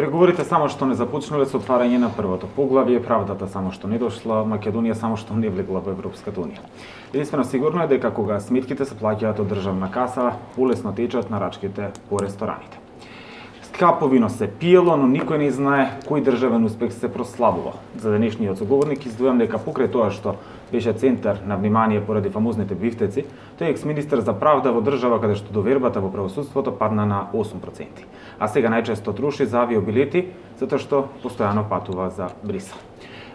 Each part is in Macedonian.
Преговорите само што не започнале со отварање на првото поглавје, правдата само што не дошла, Македонија само што не влегла во Европската унија. Единствено сигурно е дека кога сметките се плаќаат од државна каса, полесно течат нарачките по рестораните. Скапо вино се пиело, но никој не знае кој државен успех се прославува. За денешниот соговорник издвојам дека покрај тоа што беше центар на внимание поради фамозните бифтеци, тој е екс-министер за правда во држава каде што довербата во правосудството падна на 8%, а сега најчесто троши за авиобилети затоа што постојано патува за Брисел.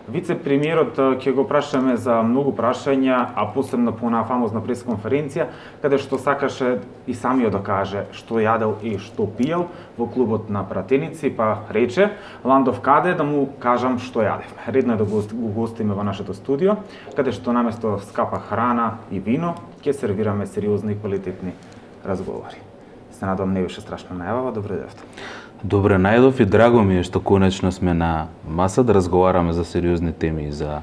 Вице-премиерот ќе го прашаме за многу прашања, а посебно по онаа фамозна пресконференција, каде што сакаше и самиот да каже што јадел и што пиел во клубот на пратеници, па рече: Ландов каде да му кажам што јадевме. Редно е да го гостиме во нашето студио, каде што наместо скапа храна и вино, ќе сервираме сериозни и квалитетни разговори. Се надам не беше страшна најава, добре дојдовте. Добре најдов и драго ми е што конечно сме на маса да разговараме за сериозни теми и за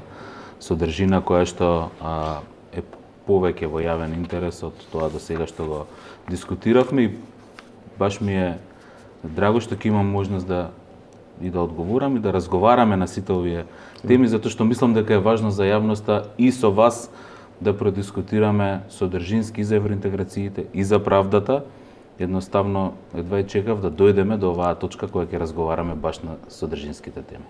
содржина која што е повеќе во јавен интерес од тоа до сега што го дискутиравме, и баш ми е драго што ќе имам можност да одговорам и да разговараме на сите овие теми, затоа што мислам дека е важно за јавноста и со вас да продискутираме содржински и за евроинтеграциите и за правдата. Едноставно, едва и чекав да дојдеме до оваа точка која ќе разговараме баш на содржинските теми.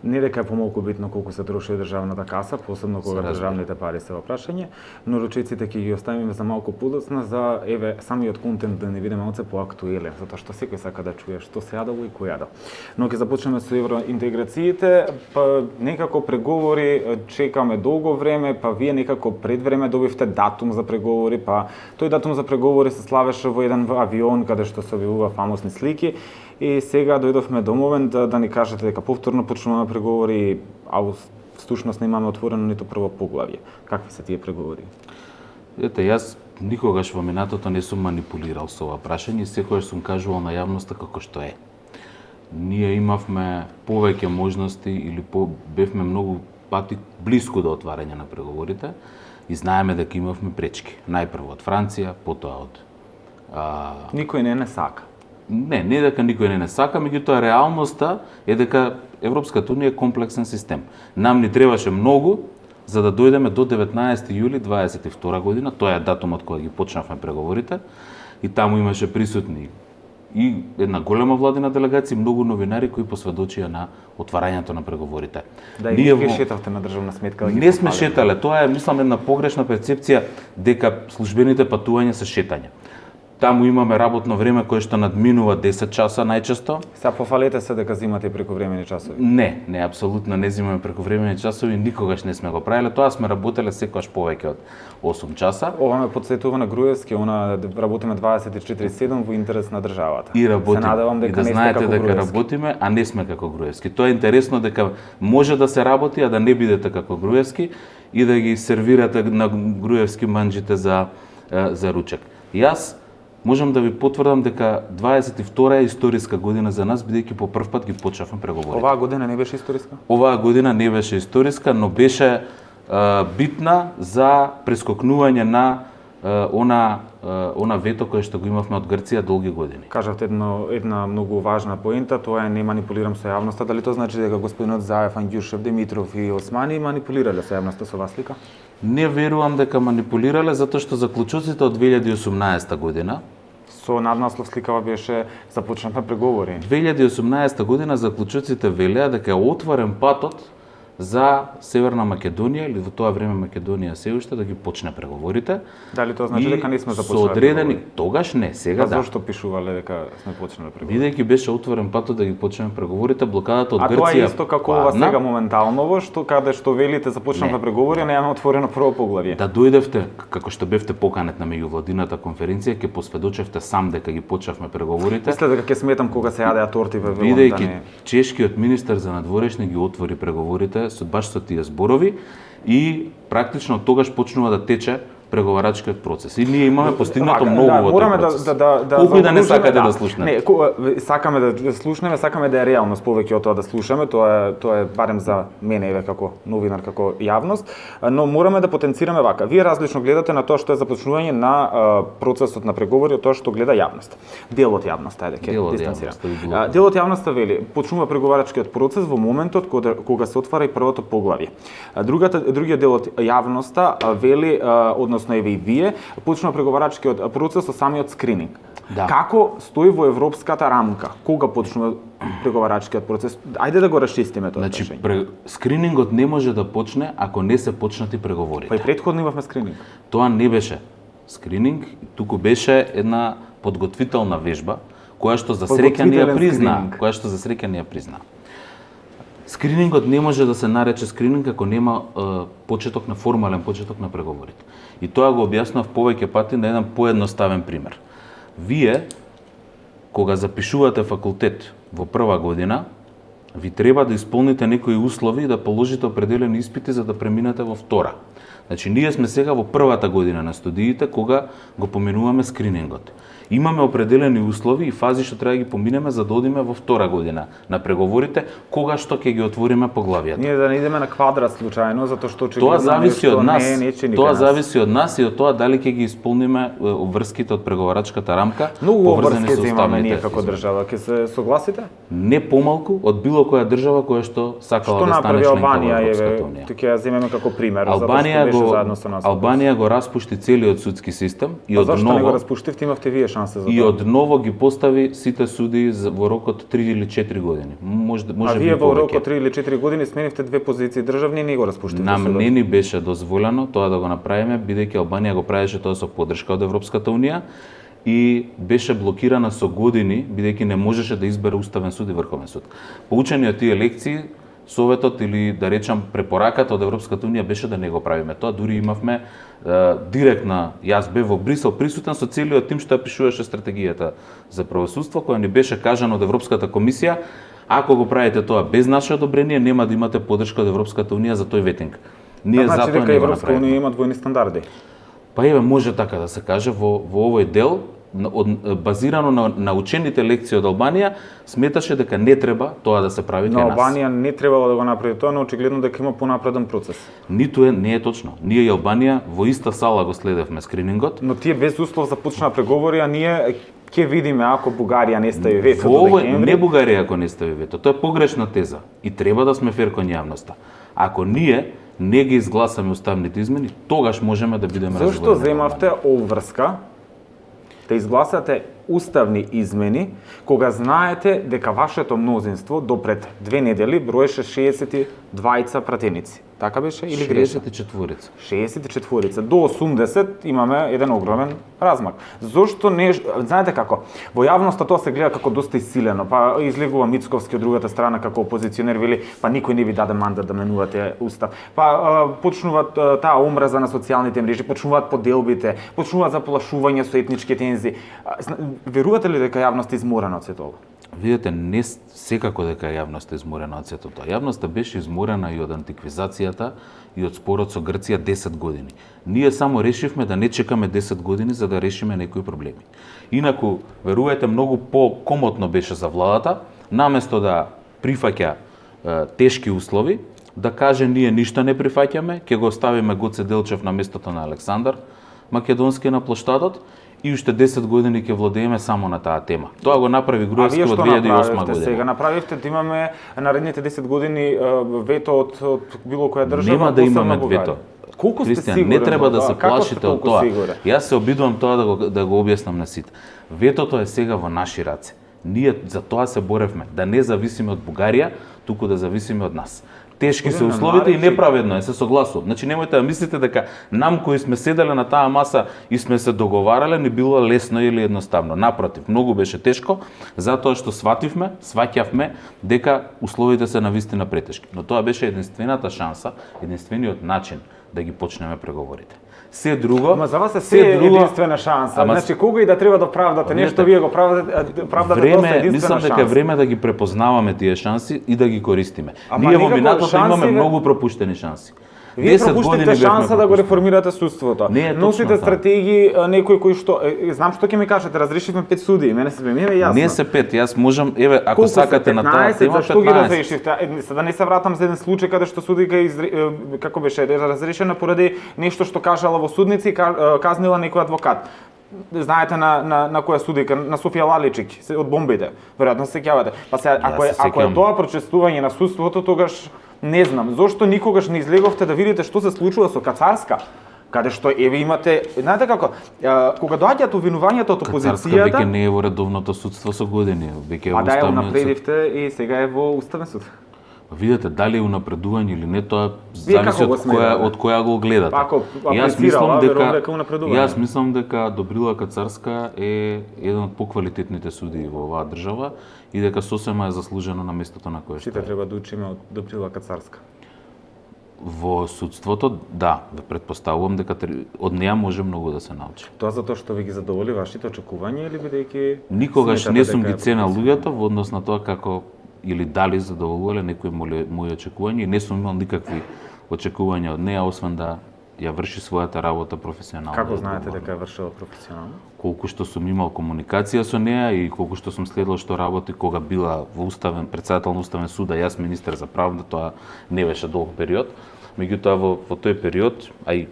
Не дека е помалку битно колку се троши државната каса, посебно кога државните пари се во прашање, но ручеците ќе ги оставиме за малку подоцна, за самиот контент да не видиме оце поактуелен, затоа што секој сака да чуе што се јадело и кој јадел. Но ќе започнеме со евроинтеграциите, па некако преговори чекаме долго време, па вие некако пред време добивте датум за преговори, па тој датум за преговори се славеше во еден авион каде што се објавува фамосни слики. И сега дојдовме до момент да ни кажете дека повторно почнуваме преговори, а всушност немаме отворено ниту прво поглавје. Какви се тие преговори? Ете, јас никогаш во минатото не сум манипулирал со ова прашање и секогаш сум кажувал на јавноста како што е. Ние имавме повеќе можности или бевме многу пати блиску до отварање на преговорите и знаеме дека имавме пречки. Најпрво од Франција, потоа од Никој не сака. Не дека никој не сака, меѓутоа реалноста е дека Европската унија е комплексен систем. Нам ни требаше многу за да дојдеме до 19 јули 22 година, тоа е датумот кога ги почнавме преговорите, и таму имаше присутни и една голема владина делегација, многу новинари кои посведочија на отварањето на преговорите. Да, и вие шетавте на државна сметка да ги не сме шетале, тоа е, мислам, една погрешна перцепција дека службените патувања се шетање. Таму имаме работно време кое што надминува 10 часа најчесто. Сега пофалете се дека зимате прековремени часови. Не, апсолутно не земаме прековремени часови, никогаш не сме го правеле. Тоа сме работеле секогаш повеќе од 8 часа. Ова ме потсетува на Груевски, работиме 24/7 во интерес на државата. И работиме. Се надевам дека и да знаете дека работиме, а не сме како Груевски. Тоа е интересно дека може да се работи, а да не бидете како Груевски и да ги сервирате на Груевски манџите за ручек. Јас можам да ви потврдам дека 22 е историска година за нас, бидејќи по прв пат ги почнавме преговорите. Оваа година не беше историска? Оваа година не беше историска, но беше битна за прескокнување на она вето кое што го имавме од Грција долги години. Кажавте една многу важна поента, тоа е не манипулирам со јавноста. Дали тоа значи дека господинот Заев, Ангјушев, Димитров и Османи манипулирале со јавноста со вас лика? Не верувам дека манипулирале, затоа што заклучоците од 2018 година со наднаслов сликава беше започнавме преговори. 2018 година заклучоците велеа дека е отворен патот за Северна Македонија, или во тоа време Македонија се уште да ги почне преговорите. Дали тоа значи дека не сме започнале? Со одредени, тогаш не, сега да. Зошто пишувале дека сме почнале преговори? Бидејќи беше отворен патот да ги почнеме преговорите, блокадата од Грција. А тоа е исто како ова сега моментално, што каде што велите започнавме преговори, немаме отворено прво поглавје. Да дојдевте, како што бевте поканет на меѓувладината конференција, ќе посведочевте сам дека ги почнавме преговорите. Мисле дека ќе сметам кога се јадеа торти во Вавилон. Бидејќи чешкиот министер за надворешни ги отвори преговорите баш со тие зборови и практично тогаш почнува да тече преговарачкиот процес. И ние имаме постигнато многу во мораме тој процес. да Колку и да не заокружиме, сакате да слушнете. Не, сакаме да слушнеме, сакаме да е реалност повеќе од тоа да слушаме, тоа е барем за мене еве како новинар, како јавност, но мораме да потенцираме вака. Вие различно гледате на тоа што е започнување на процесот на преговори од тоа што гледа јавност. Дел од јавноста, ајде ќе дистанцираме. Дел од јавноста вели, почнува преговарачкиот процес во моментот кога се отвара и првото поглавје. Другиот дел од јавноста вели, односно еве и вие, почнува преговарачкиот процес со самиот скрининг. Да. Како стои во европската рамка? Кога почнува преговарачкиот процес? Ајде да го расчистиме тоа прашање. Скринингот не може да почне ако не се почнати преговорите. Па и претходно имавме скрининг. Тоа не беше скрининг, туку беше една подготвителна вежба која што за среќа не ја призна. Скринингот не може да се нарече скрининг ако нема почеток на формален почеток на преговорите. И тоа го објаснав повеќе пати на еден поедноставен пример. Вие, кога запишувате факултет во прва година, ви треба да исполните некои услови и да положите определени испити за да преминете во втора. Значи, ние сме сега во првата година на студиите кога го поминуваме скринингот. Имаме определени услови и фази што треба да ги поминеме за да одиме во втора година на преговорите, кога што ќе ги отвориме поглавијата. Ние да не идеме на квадрат случајно, затоа што тоа зависи од нас. Тоа зависи од нас и од тоа дали ќе ги исполниме обврските од преговарачката рамка. Многу обврски имаме ние како држава, ќе се согласите? Не помалку од било која држава која што сакала да стане членка во Европската унија. Што ќе ја земеме како пример, затоа што беше заедно со нас. Албанија го распушти целиот судски систем и од зашто не го распуштивте, имавте вие шанса за тоа? И од ново ги постави сите суди во рок од 3 или 4 години. Може би повеќе. А вие во рок од 3 или 4 години сменивте две позиции државни и не го распуштивте судот. Нам не ни беше дозволено тоа да го направиме, бидејќи Албанија го правеше тоа со поддршка од Европската унија и беше блокирана со години, бидејќи не можеше да избере Уставен суд и Врховен суд. Поучени од тие лекции, советот или да речам препораката од Европската унија беше да не го правиме тоа, дури имавме директна, јас бев во Брисел присутен со целиот тим што ја пишуваше стратегијата за правосудство, која ни беше кажано од Европската комисија, ако го правите тоа без наше одобрение, нема да имате поддршка од Европската унија за тој ветинг. Ние затоа дека Европска унија има двојни стандарди. Па еве може така да се каже во овој дел, базирано на научените лекции од Албанија, сметаше дека не треба тоа да се прави кај нас. Но Албанија не требало да го направи тоа, но очигледно дека има понапреден процес. Ниту не е точно. Ние и Албанија во иста сала го следевме скринингот. Но тие без услов започнаа преговори, а ние ќе видиме ако Бугарија не стави вето до декември. Не Бугарија ако не стави вето, тоа е погрешна теза и треба да сме фер кон јавноста. Ако ние не ги изгласаме уставните измени, тогаш можеме да бидеме разговорени. Зошто земавте обврска да изгласате уставни измени кога знаете дека вашето мнозинство допред 2 недели броеше 62 пратеници? Така беше или грешно? 64. 64. До 80 имаме еден огромен размак. Зошто не, знаете како, во јавноста тоа се гледа како доста исилено, па излегува Мицковски од другата страна како опозиционер, вели, па никој не ви даде мандат да менувате устав. Па почнуваат таа омраза на социјалните мрежи, почнуваат поделбите, почнуваат заплашување со етнички тензи. Верувате ли дека јавноста изморена од сето ова? Видете, не секако дека јавноста е изморена од сето тоа. Јавноста беше изморена и од антиквизацијата и од спорот со Грција 10 години. Ние само решивме да не чекаме 10 години за да решиме некои проблеми. Инаку, верувате, многу по-комотно беше за владата, наместо да прифаќа тешки услови, да каже ние ништо не прифаќаме, ќе го ставиме Гоце Делчев на местото на Александар Македонски на плоштадот и уште 10 години ќе владееме само на таа тема. Тоа го направи Груевски во 2008 година. Сега направивте да имаме наредните 10 години вето од било која држава. Нема да имаме вето. Колку сте Кристијан, сигурен? не треба да се плашите од тоа. Сигурен? Јас се обидувам тоа да го објаснам на сите. Ветото е сега во наши раце. Ние за тоа се боревме, да не зависиме од Бугарија, туку да зависиме од нас. Тешки се условите и неправедно е, се согласувам. Значи немојте да мислите дека нам кои сме седеле на таа маса и сме се договарале не било лесно или едноставно. Напротив, многу беше тешко, затоа што сваќавме дека условите се навистина претешки. Но тоа беше единствената шанса, единствениот начин да ги почнеме преговорите. Се друго, ама за вас е единствена шанса. Значи кога и да треба да правдате нешто, вие го правдате тоа е единствена мислам дека шанса. време да ги препознаваме тие шанси и да ги користиме. Ние во минатото имаме многу пропуштени шанси. Вие 10 пропуштите години бевме шанса да го пропуштили. реформирате судството. Не е точно Носите така. стратегии некои кои што знам што ќе ми кажете, разрешивме 5 судии, мене ми е јасно. Не се 5, јас можам, еве, ако Колку се, сакате на таа 15, тема, зашто ги 15. разрешивте? Да не се вратам за еден случај каде што судика како беше разрешена поради нешто што кажала во судници и казнила некој адвокат. Знаете на која судика, на Софија Лаличик од бомбите. Веројатно се сеќавате. Па се ако е тоа прочестување на судството, тогаш не знам зошто никогаш не излеговте да видите што се случува со Кацарска, каде што еве имате, знаете како, кога доаѓаат обвинувањата од Кацарска опозицијата, веќе не е во редовното судство со години, веќе е а во да ја уставниот суд. унапредивте и сега е во Уставен суд. Па видете дали е унапредување или не, тоа Вие како зависи го смирате? од која го гледате. Па ако Јас апрецирала, мислам верувам дека унапредување. Јас мислам дека Добрила Кацарска е еден од поквалитетните судии во оваа држава и дека сосема е заслужено на местото на кое што Сите е. треба да учиме од Добрила Кацарска. Во судството, да, претпоставувам дека од неа може многу да се научи. Тоа затоа што ви ги задоволи вашите очекувања или бидејќи Никогаш сметате не сум дека ги е ценел професионално? луѓето во однос на тоа како или дали задоволувале некои мои очекувања и не сум имал никакви очекувања од неа освен да ја врши својата работа професионално. Како и знаете одговорно. дека е вршила професионално? Колку што сум имал комуникација со неа и колку што сум следел што работи кога била во уставен председател на Уставен суд, а јас министер за правда, тоа не беше долг период. Меѓутоа во тој период, а и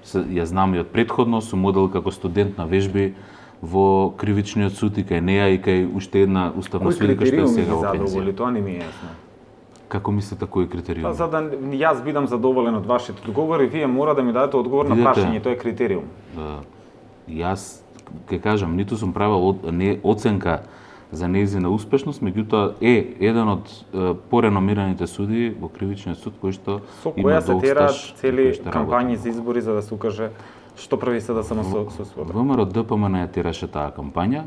ја знам и од претходно, сум одел како студент на вежби во кривичниот суд и кај неа и кај уште една уставна Кои судика што е критериуми сега ги во задоволи, пензија. тоа не ми е јасно. Како мислите кои Па критериуми? за да јас бидам задоволен од вашите одговори, вие мора да ми дадете одговор на Видете, прашање, тоа е критериум. Јас ќе кажам, ниту сум правил оценка за нејзина успешност, меѓутоа е еден од пореномираните судии во кривичниот суд кој што Со има која се долг тераат стаж, цели кој што кампањи работи. за избори за да се укаже што прави се да самосудството. ВМРО ДПМН ја тераше таа кампања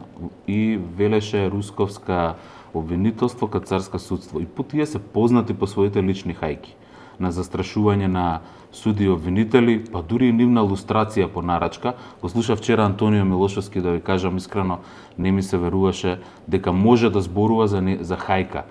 и велеше русковска обвинителство кај царска судство. И по тие се познати по своите лични хајки на застрашување на суди и обвинители, па дури и нивна лустрација по нарачка. Го слушав вчера Антонио Милошевски, да ви кажам искрено, не ми се веруваше дека може да зборува за хајка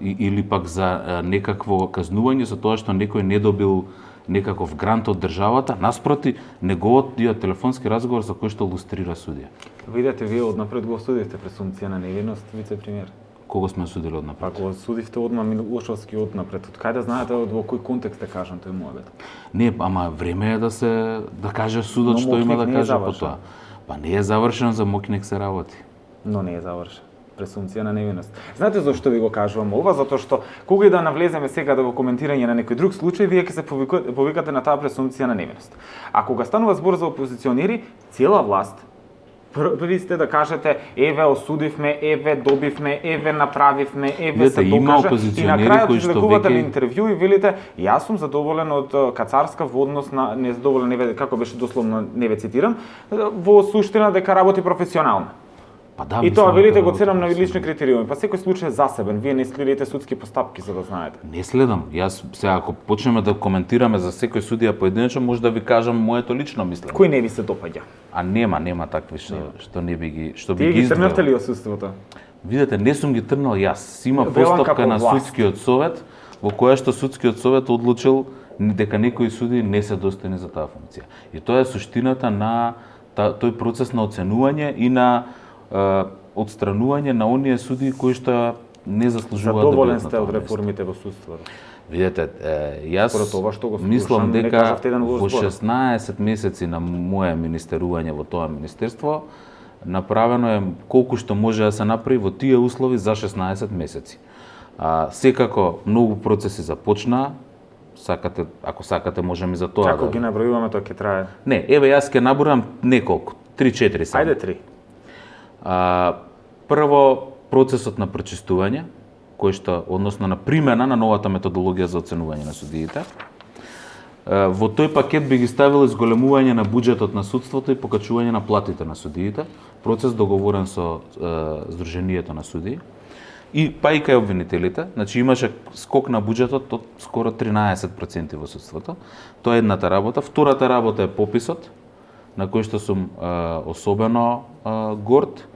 или пак за некакво казнување за тоа што некој не добил некаков грант од државата, наспроти неговиот телефонски разговор за кој што лустрира судија. Видете, вие однапред го осудивте пресумпција на невиност, вице-премиер. Кого сме судили од Па напред? го осудивте одма Милошевски однапред. Од кај да знаете во кој контекст да кажам тој муабет? Не, ама време е да каже судот Но што има Мокник да не е каже по завршен. тоа. Па не е завршен, за Мокник се работи. Но не е завршен. Пресумпција на невиност. Знаете зошто ви го кажувам ова? Затоа што кога и да навлеземе сега да во коментирање на некој друг случај, вие ќе се повикате на таа пресумпција на невиност. А кога станува збор за опозиционери, цела власт први сте да кажете еве осудивме, еве добивме, еве направивме, еве се Видете, има докаже и на опозиционери крајот кои што излекувате на веќе- интервју и велите јас сум задоволен од Кацарска во однос на незадоволен, не ве како беше дословно, не ве цитирам, во суштина дека работи професионално. Па да, И тоа мислам велите дека го ценам на работи лични критериуми. Па секој случај е засебен. Вие не следите судски постапки за да знаете. Не следам. Јас сега ако почнеме да коментираме за секој судија поединечно, може да ви кажам моето лично мислење. Кој не ви се допаѓа? А нема такви што не би ги што би Тие ги ги трнавте издвоил. ли осудството? Видете, не сум ги трнал јас. Има Велам постапка како на власт. судскиот совет во која што судскиот совет одлучил дека некои суди не се достојни за таа функција. И тоа е суштината на тој процес на оценување и на отстранување на оние суди кои што не заслужуваат да Задоволен бидат на сте од тоа место. реформите во судството. Видете, јас Според ова што го слушам, мислам не дека кажавте еден лош во збор. 16 месеци на моје министерување во тоа министерство, направено е колку што може да се направи во тие услови за 16 месеци. Секако многу процеси започнаа, ако сакате можеме и за тоа Како ги набројуваме, тоа ќе трае. Не, еве јас ќе наборам неколку, 3-4 само. Ајде 3. Прво, процесот на прочистување, кој што, односно на примена на новата методологија за оценување на судиите. Во тој пакет би ги ставил изголемување на буџетот на судството и покачување на платите на судиите, процес договорен со Сдруженијето на судии. И па и кај обвинителите, значи имаше скок на буџетот од скоро 13% во судството. Тоа е едната работа. Втората работа е пописот, на кој што сум особено горд.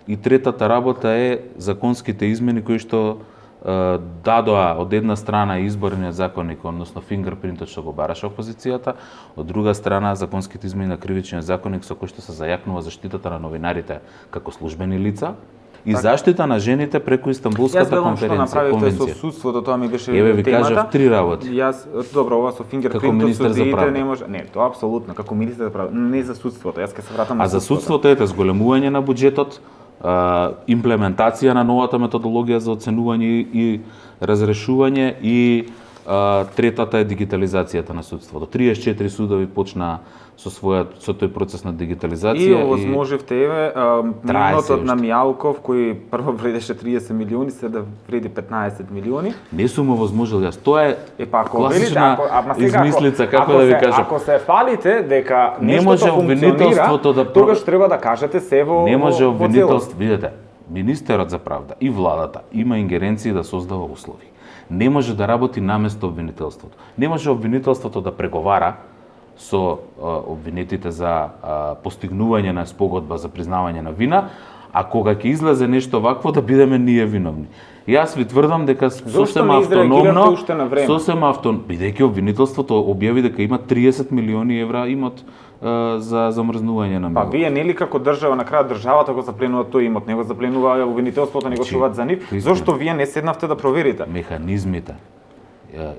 И третата работа е законските измени кои што дадоа од една страна изборниот законник, односно фингерпринтот што го бараше опозицијата, од друга страна законските измени на кривичниот законник со кој што се зајакнува заштитата на новинарите како службени лица и заштита на жените преку Истанбулската конференција, конвенција. Со судството, тоа ми беше Еве ви темата. кажав три работи. Добро, ова со Како фингерпринтот министер за судиите правда. не може. Не, тоа апсолутно, како министер за правда, не за судството. Јас ќе се вратам на А за судството ете зголемување на буџетот, имплементација на новата методологија за оценување и разрешување и третата е дигитализацијата на судството. 34 судови почна со тој процес на дигитализација и овозможивте еве минутот на уште. Мијалков кој прво вредеше 30 милиони, сега вреди 15 милиони. Не сум овозможил јас. Тоа е Па ако класична измислица, како да ви кажам. Ако се фалите дека Не нешто може функционира, обвинителството да тогаш треба да кажете се во Не може во обвинителство, видете, министерот за правда и владата има ингеренции да создава услови. Не може да работи наместо обвинителството. Не може обвинителството да преговара со обвинетите за постигнување на спогодба за признавање на вина, а кога ќе излезе нешто вакво да бидеме ние виновни. Јас ви тврдам дека сосема не изреагирате автономно, уште на време? бидејќи обвинителството објави дека има 30 милиони евра имот за замрзнување на Па него. вие нели како држава, на крај државата го запленува тој имот, него запленува обвинителството, него чуваат за нив. Кристина. Зошто вие не седнавте да проверите? Механизмите.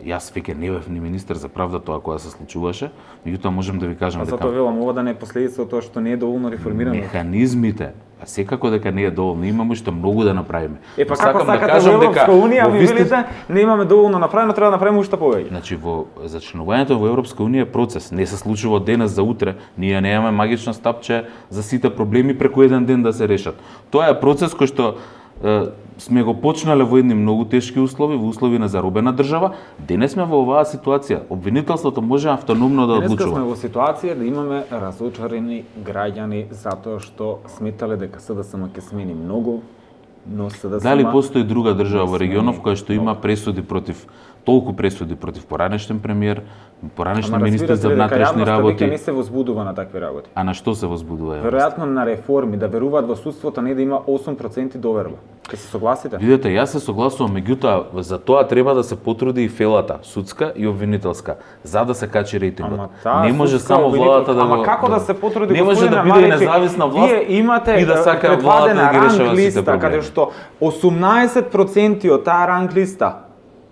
Јас веќе не бев ни министер за правда тоа кога се случуваше, меѓутоа можам да ви кажам Затоа велам, ова да не е последица од тоа што не е доволно реформирано. механизмите, а секако дека не е доволно, имаме уште многу да направиме. Па Сакам како да сакате кажам во дека Европска унија, во ви вистин- велите, не имаме доволно направено, треба да направиме уште повеќе. Значи за членувањето во Европска унија е процес, не се случува од денес за утре. Ние немаме магично стапче за сите проблеми преку еден ден да се решат. Тоа е процес кој што сме го почнале во едни многу тешки услови, во услови на заробена држава. Денес сме во оваа ситуација. Обвинителството може автономно да Денеска сме одлучува. во ситуација да имаме разочарени граѓани затоа што сметале дека СДСМ ќе смени многу, но СДСМ Дали постои друга држава во не регионов смени која што има пресуди против толку пресуди против поранешен премиер, поранешни Ама министри разбирате за ли дека внатрешни јавноста работи, веќе не се возбудува на такви работи? а на што се возбудува? Веројатно на реформи, да веруваат во судството, не да има 8% доверба. Ке се согласите? Видете, јас се согласувам, меѓутоа за тоа треба да се потруди и фелата, судска и обвинителска, за да се качи рейтингот. Ама таа Не може судска само владата да Ама го како да се потруди Не може да господине биде Маричи? независна власт Вие имате и да сака владата предвадена да ги решава ранг сите листа, проблеми. каде што 18% од таа ранг листа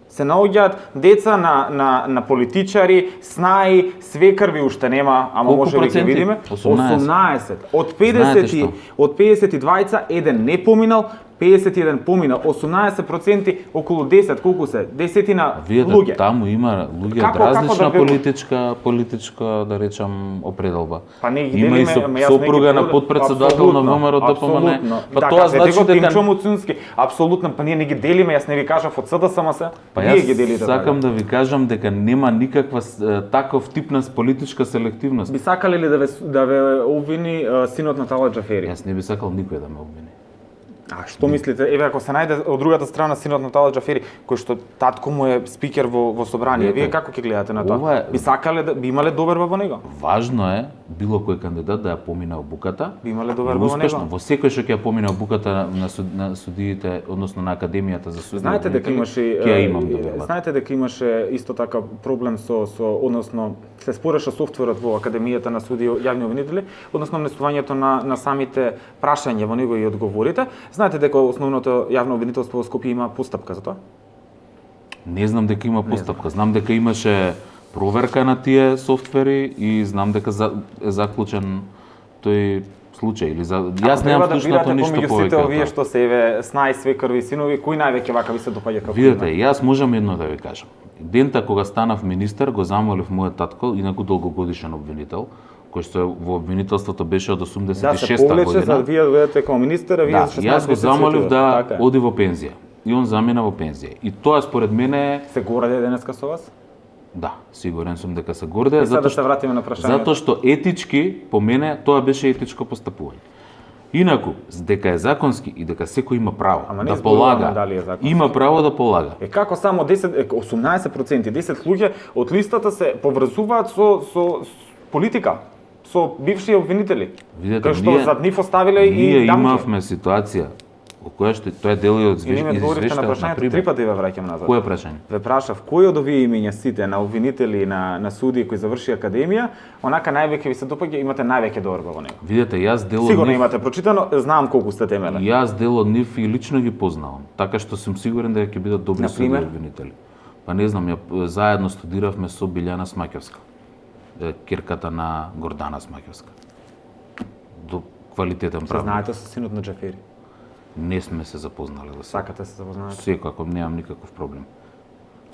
се наоѓаат деца на политичари, снаи, свекрви уште нема, ама Колку може да ги проценти? видиме. 18. Од Знаете 50 што? од 52 еден не поминал, 51 поминал, 18% околу 10, колку се? Десетина Видете, луѓе. таму има луѓе од Како различна да верувам? политичка, да речам, определба. Па не ги Има и делиме, ама јас сопруга не ги на подпредседател на ВМРО ДПМН. Апсолутно. Па Да, тоа кажете значи го, дека Тимчо Муцунски, апсолутно, па ние не ги делиме, јас не ви кажав од СДСМ се. Па Вие ги јас делите. сакам да ви кажам дека нема никаква таков тип на политичка селективност. Би сакале ли да ве обвини синот на Тала Џафери? Јас не би сакал никој да ме обвини. А што мислите? Еве ако се најде од другата страна синот на Тала Џафери, кој што татко му е спикер во собрание, Видете, вие како ќе гледате на ова тоа? е- Би сакале да би имале доверба во него? Важно е било кој кандидат да ја помине обуката. Би имале и доверба во успешно, него? во секој што ќе ја помине обуката на судиите, односно на академијата за суди. Знаете дека имаше ќе ја имам доверба. знаете дека имаше исто така проблем со односно се спореше софтверот во академијата на суди јавни обвинители, односно внесувањето на самите прашања во него и одговорите. Знаете дека основното јавно обвинителство во Скопје има постапка за тоа? Не знам дека има постапка. Знам дека имаше проверка на тие софтвери и знам дека е заклучен тој случај или јас немам слушнато ништо помеѓу повеќе. сите од овие тоа. што се еве снај свекрви синови, кој највеќе вака ви се допаѓа како Видете, име? јас можам едно да ви кажам. Дента кога станав министер, го замолив мојот татко, инаку долгогодишен обвинител, кој што во обвинителството беше од Да се 86-та повлече за година. вие бидете како министер, а вие Да, за 16 јас го замолив да така е. оди во пензија. И он замина во пензија. И тоа според мене Се горде денеска со вас? да, сигурен сум дека се горде, И сега да затоа се што вратиме на прашањето. затоа што етички по мене тоа беше етичко постапување. Инаку, дека е законски и дека секој има право Ама не да зборуваме полага, дали е законски. има право да полага. Како само 18%, 10 луѓе од листата се поврзуваат со политика, со бивши обвинители. Видете, Кај што зад нив оставиле ние и дамки. имавме ситуација која што тоа е дел од И не ми одговоривте на извештајот на прашањето, Прибор. 3 пати ве враќам назад. Кое прашање? Ве прашав кој од овие имиња сите на обвинители на судии кои заврши академија, онака највеќе ви се допаѓа, имате највеќе доверба во него. Видете, јас дел од Сигурно нив, имате прочитано, знам колку сте темелен. јас дел од нив и лично ги познавам, така што сум сигурен дека ќе бидат добри судии Например? обвинители. Па не знам, ја заедно студиравме со Билјана Смаќевска, керката на Гордана Смаќевска. До квалитетен Се правник. знаете со синот на Џафери. Не сме се запознале до сега. Сакате се запознаете? Секако, немам никаков проблем.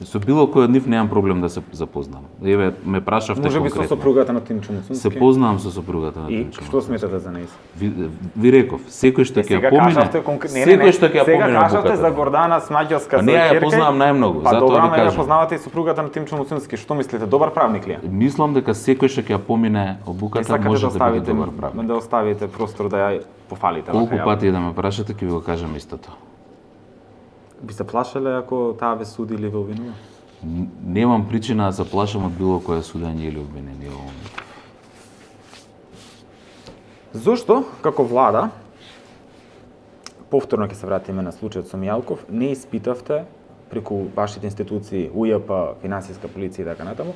Со било кој од нив немам проблем да се запознам. Еве, ме прашавте Може би со конкретно. сопругата на Тимчо Муцунски. Се познавам со сопругата на И Тимчо. што сметате за нејз? Ви реков, секој што ќе ја помине, секој што ќе ја помине Сега кажавте за буката. Гордана Смаќевска А за не ја ќерка. познавам најмногу, Па затоа добра, ви ме ја кажам. познавате и сопругата на Тимчо Муцунски. Што мислите, добар правник ли е? Мислам дека секој што ќе ја помине И обуката сакате може да да биде оставите, добар правник. да оставите простор да ја пофалите. Колку вака, пати да ме прашате, ќе ви го кажам истото. Би се плашеле ако таа ве суди или ве обвинува? Немам причина да се плашам од било кое судење или обвинение во моментов. Зошто, како влада, повторно ќе се вратиме на случајот со Мијалков, не испитавте преку вашите институции, УЈП, финансиска полиција и така натаму,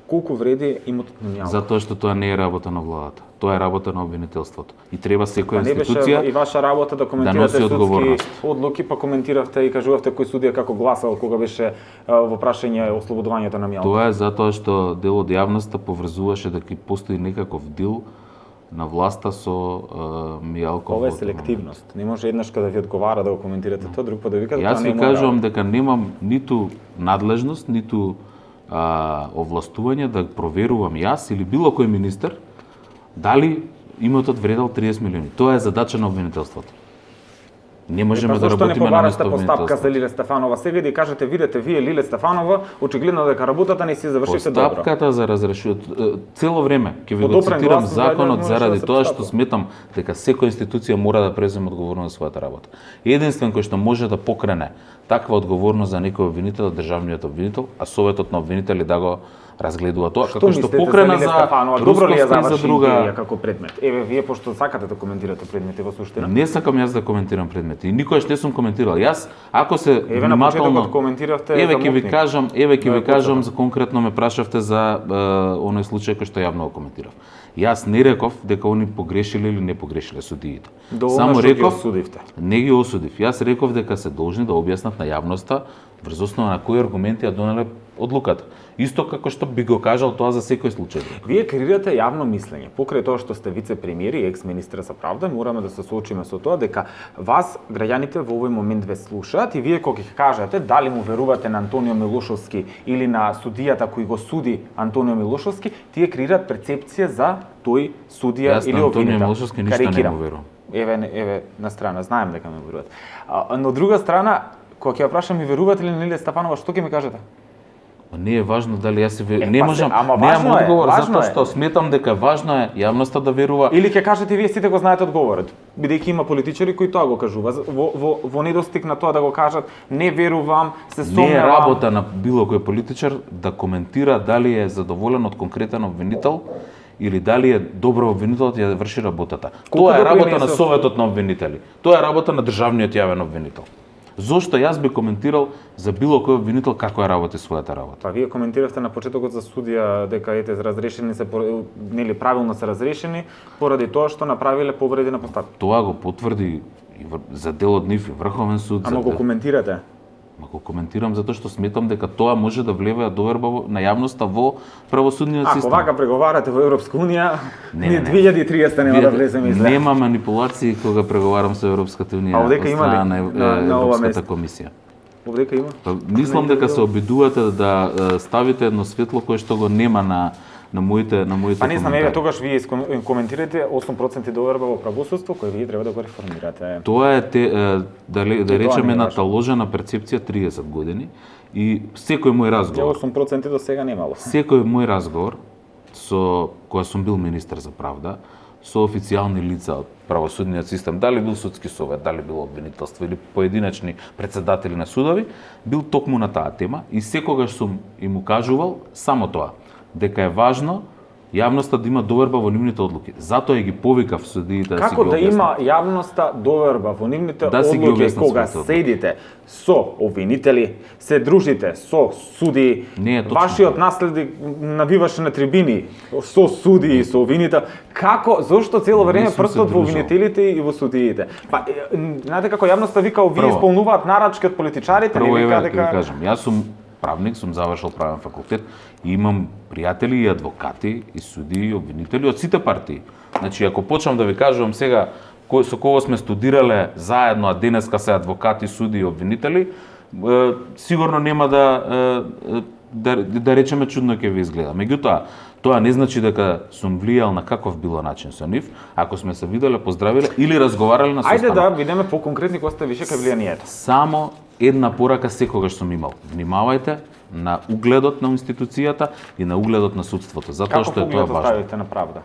колку вреди имотот на Мијалков? Затоа што тоа не е работа на владата. Тоа е работа на обвинителството. И треба секоја Не беше институција и ваша работа да носи коментирате судски одговорност. одлуки, па коментиравте и кажувавте кој судија како гласал кога беше во прашање ослободувањето на Мијалков. Тоа е затоа што дел од јавноста поврзуваше дека постои некаков дил на власта со Мијалков. Ова е во тоа селективност. Не може еднаш кога ви одговара да го коментирате тоа, друг пат да викате Јас тоа не е ви моја кажувам работа. дека немам ниту надлежност, ниту овластување да проверувам јас или било кој министер дали имотот вредел 30 милиони. Тоа е задача на обвинителството. Не можеме да Зошто не работиме на побарате место постапка за обвинителството. Лиле Стефанова сега да кажете, видете, вие Лиле Стефанова, очигледно дека работата не си завршите добро. Постапката за разрешување цело време ќе ви го Подобрен цитирам глас, законот можеше заради да се тоа што постапува. сметам дека секоја институција мора да преземе одговорност за својата работа. Единствен кој што може да покрене таква одговорност за некој обвинител е државниот обвинител, а советот на обвинители да го разгледува тоа како што мислите покрена Лиле за Стефанова? Добро ли ја Русковска и за заврши друга. империја како предмет? Еве, вие пошто сакате да коментирате предмети во суштина. Не сакам јас да коментирам предмети. И никогаш не сум коментирал. Јас ако се Еве на почетокот коментиравте Еве за ќе ви Мутник. кажам, еве ќе На ви кажам почеток. за конкретно ме прашавте за оној случај кој што јавно го коментирав. Јас не реков дека они погрешиле или не погрешиле судиите. Доволно што ги осудивте. Не ги осудив. Јас реков дека се должни да објаснат на јавноста врз основа на кои аргументи ја донеле одлуката. Исто како што би го кажал тоа за секој случај. Вие креирате јавно мислење. Покрај тоа што сте вице-премиер и екс-министр за правда, мораме да се соочиме со тоа дека вас граѓаните во овој момент ве слушаат и вие кога ќе кажете дали му верувате на Антонио Милошовски или на судијата кој го суди Антонио Милошовски, тие креираат перцепција за тој судија Јас или на Антонио обвинител. Милошовски ништо не Карикирам. му верувам. Еве на страна, знаем дека ме веруват. Но од друга страна, кога ќе ја прашам и верувате ли на Лиле Стефанова, што ќе ми кажете? Не е важно дали јас се не па можам, ама немам важно е, одговор важно затоа е. што сметам дека важно е јавноста да верува. Или ќе кажете вие сите го знаете одговорот, бидејќи има политичари кои тоа го кажува во недостиг на тоа да го кажат не верувам, се Не е сомневам. работа на било кој политичар да коментира дали е задоволен од конкретен обвинител или дали е добро обвинителот ја врши работата. Колку Тоа е работа допринесе на советот на обвинители. Тоа е работа на државниот јавен обвинител. Зошто јас би коментирал за било кој обвинител како ја работи својата работа? Па вие коментиравте на почетокот за судија дека ете разрешени се нели правилно се разрешени поради тоа што направиле повреди на постапка. Тоа го потврди и за дел од нив и Врховен суд. Ама го коментирате. Ма го коментирам затоа што сметам дека тоа може да влева доверба на јавноста во правосудниот Ако систем. вака преговарате во Европска унија, Не, ни не, не. 2030 нема да Видете, влеземе изле. Нема манипулации кога преговарам со Европската унија А овдека од има ли? страна На ова Европската место? комисија. Овдека има. Па, мислам дека се обидувате да ставите едно светло кое што го нема на моите Па не знам, еве коментари. тогаш вие коментирате 8% доверба во правосудство кој вие треба да го реформирате. Тоа е да не речеме е една важно. таложена перцепција 30 години и секој мој разговор, 8% до сега немало. секој мој разговор со кога сум бил министер за правда, со официјални лица од правосудниот систем, дали бил судски совет, дали било обвинителство или поединечни председатели на судови, бил токму на таа тема и секогаш сум им укажувал само тоа, дека е важно јавноста да има доверба во нивните одлуки. Затоа ги повикав судиите да си ги Како да објаснат. има јавноста доверба во нивните Да си ги одлуки објаснат кога своите одлуки. седите со обвинители, се дружите со суди, Не е точно вашиот наследник навиваше на трибини со суди и со обвинител. Како, зошто цело време сум се прстот во дружел. обвинителите и во судиите? Па, знаете како јавноста вика, овие Прво. исполнуваат нарачки од политичарите, Прво не еве вика да ви дека... кажам, јас сум правник, сум завршил правен факултет и имам пријатели и адвокати и суди и обвинители од сите партии. Значи ако почнам да ви кажувам сега со кого сме студирале заедно, а денеска се адвокати, суди и обвинители, сигурно нема да речеме чудно ќе ви изгледа. Меѓутоа, тоа не значи дека сум влијал на каков било начин со нив, ако сме се виделе, поздравиле или разговарале на состанок. Ајде да видиме по-конкретни кои сте више кај влијанието. Само една порака секогаш сум имал. Внимавајте на угледот на институцијата и на угледот на судството, затоа Како што е тоа поглед важно. оставите на правда?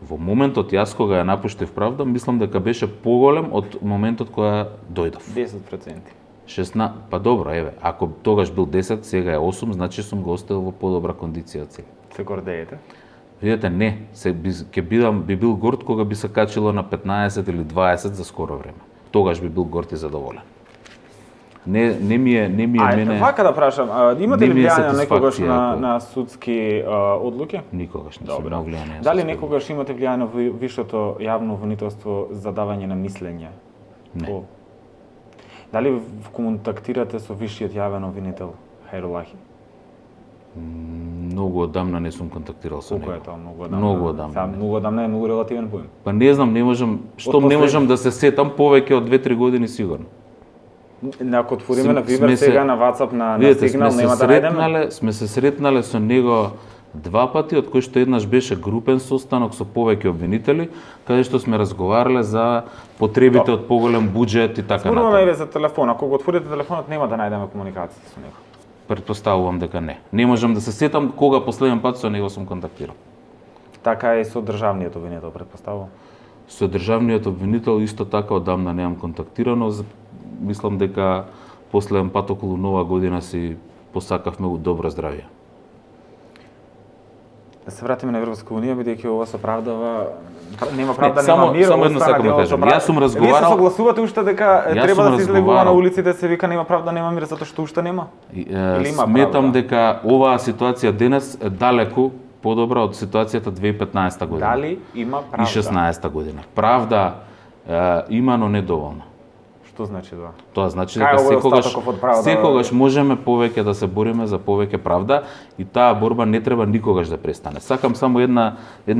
Во моментот јас кога ја напуштив правда, мислам дека беше поголем од моментот кога дојдов. 10%. 16, па добро, еве, ако тогаш бил 10, сега е 8, значи сум го оставил во подобра кондиција од сега. Се гордеете? Видете, не, би бил горд кога би се качило на 15 или 20 за скоро време. Тогаш би бил горд и задоволен. Не ми е мене. Вака да прашам, имате не ли ми е влијание некогаш сатисфакција, ако- на судски одлуки? Никогаш не сум Добро. имал влијание. Дали со себе. некогаш имате влијание во вишето јавно обвинителство за давање на мислење? Не. Дали контактирате со вишиот јавен обвинител Хајрулахи? Многу одамна не сум контактирал со Колку него. е тоа многу одамна? Многу одамна. Сега многу одамна е многу релативен поим. Па не знам, не можам, штом не последни- можам да се сетам повеќе од 2-3 години сигурно. Ако отвориме Сме- на Viber сме се- сега на WhatsApp на Видете, Signal нема да најдеме. сме се сретнале со него два пати, од кои што еднаш беше групен состанок со повеќе обвинители, каде што сме разговарале за потребите од поголем буџет и така Зборуваме натаму. еве за телефон, ако го отворите телефонот нема да најдеме комуникација со него. Претпоставувам дека не. Не можам да се сетам кога последен пат со него сум контактирал. Така е и со државниот обвинител, претпоставувам. Со државниот обвинител исто така одамна немам контактирано. Мислам дека последен пат околу Нова година си посакавме добро здравје. Да се вратиме на Европска унија, бидејќи ова се правдава, нема правда, само- нема мир. само едно остана сакам да дело кажам. со правда. Јас сум Вие се разговарал- согласувате уште дека Јас треба сум да се излегува на разговарал- улиците, се вика нема правда, нема мир, затоа што уште нема? Или има Сметам правда? дека оваа ситуација денес е далеку подобра од ситуацијата 2015 година Дали има и правда? 16 година. Правда има, но недоволно. Што значи тоа? Тоа значи Кај дека овој секогаш остатоков од правда? секогаш можеме повеќе да се бориме за повеќе правда и таа борба не треба никогаш да престане. Сакам само едно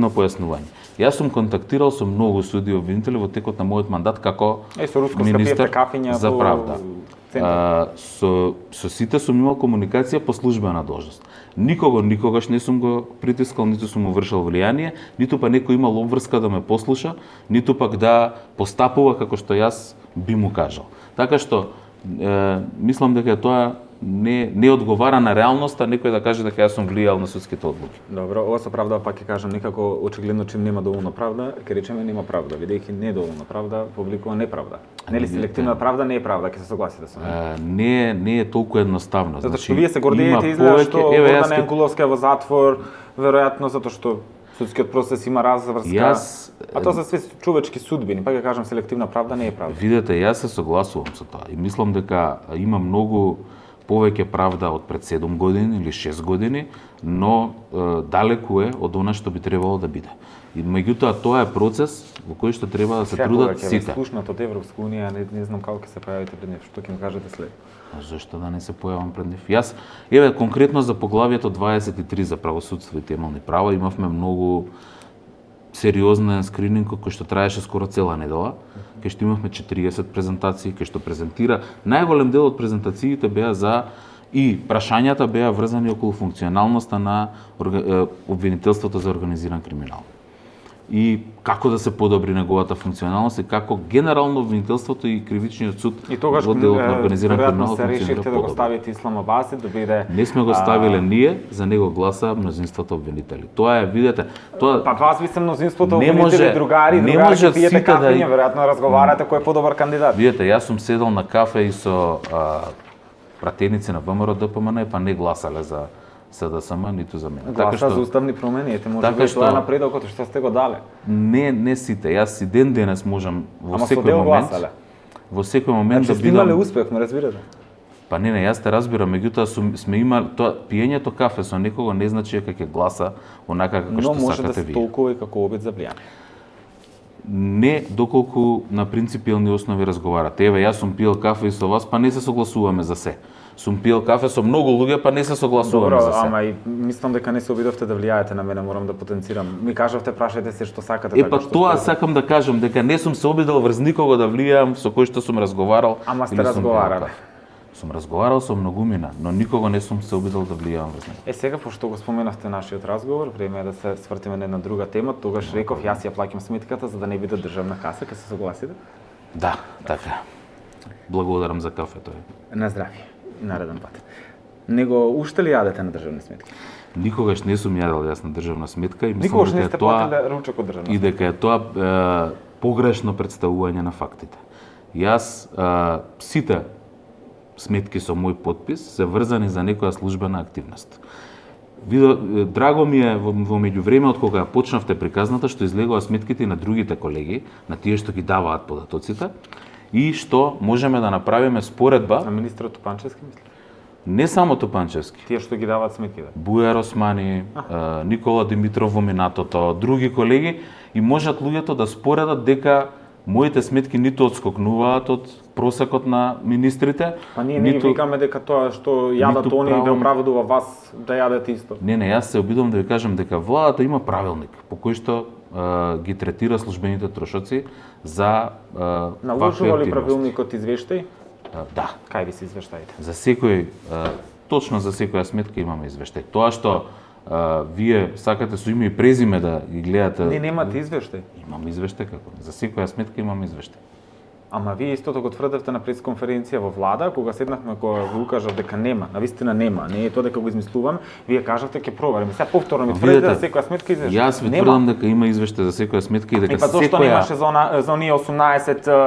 појаснување. Јас сум контактирал со многу суди и обвинители во текот на мојот мандат како Со руско се министер пиете кафиња за во правда. центар. Со сите сум имал комуникација по службена должност. Никогаш не сум го притискал, ниту сум му вршил влијание, ниту па некој имал обврска да ме послуша, ниту пак да постапува како што јас би му кажал. Така што мислам дека тоа не одговара на реалноста некој да каже дека јас сум влијал на судските одлуки. Добро, ова со правда пак ќе кажам некако очигледно чим нема доволно правда, ќе речеме нема правда, бидејќи не е доволно правда, публикува неправда. Нели селективна правда не е правда, ќе се согласите со мене. Не е толку едноставно. Затоа Значи, што вие се гордеете има изгледа повеќе- што еве, јас Гордан ке- Енкуловска е во затвор, веројатно затоа што судскиот процес има разврска. Јас- А тоа се све човечки судбини, пак ќе кажам селективна правда не е правда. Видете, јас се согласувам со тоа и мислам дека има многу повеќе правда од пред 7 години или 6 години, но далеку е од она што би требало да биде. И меѓутоа тоа е процес во кој што треба да се трудат ќе ве сите. слушнат од Европска унија, не знам како ќе се појавите пред нив, што ќе ми кажете след. Зошто да не се појавам пред нив? Јас, еве, конкретно за поглавието 23 за правосудство и темелни права, имавме многу сериозен скрининг кој што траеше скоро цела недела, кај што имавме 40 презентации, кај што презентира, најголем дел од презентациите беа за и прашањата беа врзани околу функционалноста на обвинителството за организиран криминал. И како да се подобри неговата функционалност и како генерално обвинителството и кривичниот суд И тогаш во делот на организиран веројатно криминал се решивте функционира да го подобро. ставите Исламабад да биде Не сме го ставиле ние, за него гласа мнозинството обвинители. Тоа е, видете, тоа Па вас ви се мнозинството Не обвинители, може- другари, не другарки, може пиете сите да кафење, и- веројатно разговарате кој е подобар кандидат. видете, јас сум седел на кафе и со пратеници на ВМРО ДПМН, па не гласале СДСМ, ниту за мене. Гласа за уставни промени, ете може така би тоа што- е напредокот што сте го дале. не сите. Јас и ден денес можам во Ама со секој дел момент, гласале. во секој момент Значи да сте имале бидам. успех, ме разбирате? Па не, јас те разбирам, меѓутоа сме имали тоа пиењето кафе со некого не значи дека ќе гласа онака како Но што може да сакате се вие. толкува и како обид за влијание. Не доколку на принципиелни основи разговарате. Еве, јас сум пиел кафе и со вас, па не се согласуваме за се. Сум пиел кафе со многу луѓе, па не се согласуваме Добро, за се. ама и мислам дека не се обидовте да влијаете на мене, морам да потенцирам. Ми кажавте, прашајте се што сакате. Па што тоа сте- сакам да кажам, дека не сум се обидел врз никого да влијам со кој што сум разговарал. Ама сте или сум пиел разговарале. кафе. Сум разговарал со многумина, но никого не сум се обидел да влијам врз него. Сега, пошто го споменавте нашиот разговор, време е да се свртиме на една друга тема. Тогаш реков, јас ја плаќам сметката за да не биде државна каса, ке се согласите? Да, така. Благодарам за кафето. На здравје, нареден пат. Него уште ли јадете на државни сметки? Никогаш не сум јадел јас на државна сметка и мислам Никогаш не дека сте е тоа платиле ручек од државна и сметка? дека е тоа погрешно представување на фактите. Јас сите сметки со мој подпис се врзани за некоја службена активност. Драго ми е во меѓувреме од кога почнавте приказната што излегува сметките и на другите колеги, на тие што ги даваат податоците и што можеме да направиме споредба, На министерот Тупанчевски, мисли? не само Топанчевски, Тие што ги даваат сметките. Бујар Османи, Никола Димитров во минатото, други колеги и можат луѓето да споредат дека моите сметки ниту одскокнуваат од просекот на министрите, Па ние не викаме дека тоа што јадат ниту они да правом- оправдува вас да јадете исто. Не, јас се обидувам да ви кажам дека владата има правилник по кој што ги третира службените трошоци за вакви Наложува ли активности. правилникот извештај? Да, Кај ви се извештаите? за секој точно за секоја сметка имаме извештај. Тоа што вие сакате со име и презиме да ги гледате. Не, немате извештај. Имам извештај како. За секоја сметка имам извештај. Ама вие истото го тврдевте на пресконференција во влада, кога седнахме, кога ви укажав дека нема, навистина нема, не е тоа дека го измислувам, вие кажавте ќе провериме. Сега повторно ми тврдите за секоја сметка извештај. Јас ви тврдам дека има извештај за секоја сметка и дека Па зошто секоја немаше за оние 18.000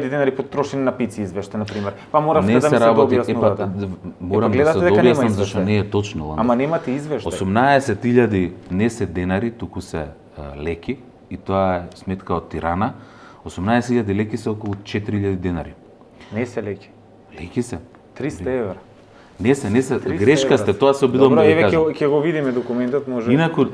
денари потрошени на пици извештај, на пример? Па моравте не да ми се се работи, дообјаснувате. морам да се гледате дека нема дообјаснам зашто извештај. не е точно. Ланда. Ама немате извештај. 18.000 не се денари, туку се леки и тоа е сметка од Тирана. 18.000 леки се околу 4.000 денари. Не се леки. Леки се. 300 евра. Не се, 300 грешка евра. сте, тоа се обидувам Добро, да ви еве кажам. ќе го видиме документот, може. Инаку,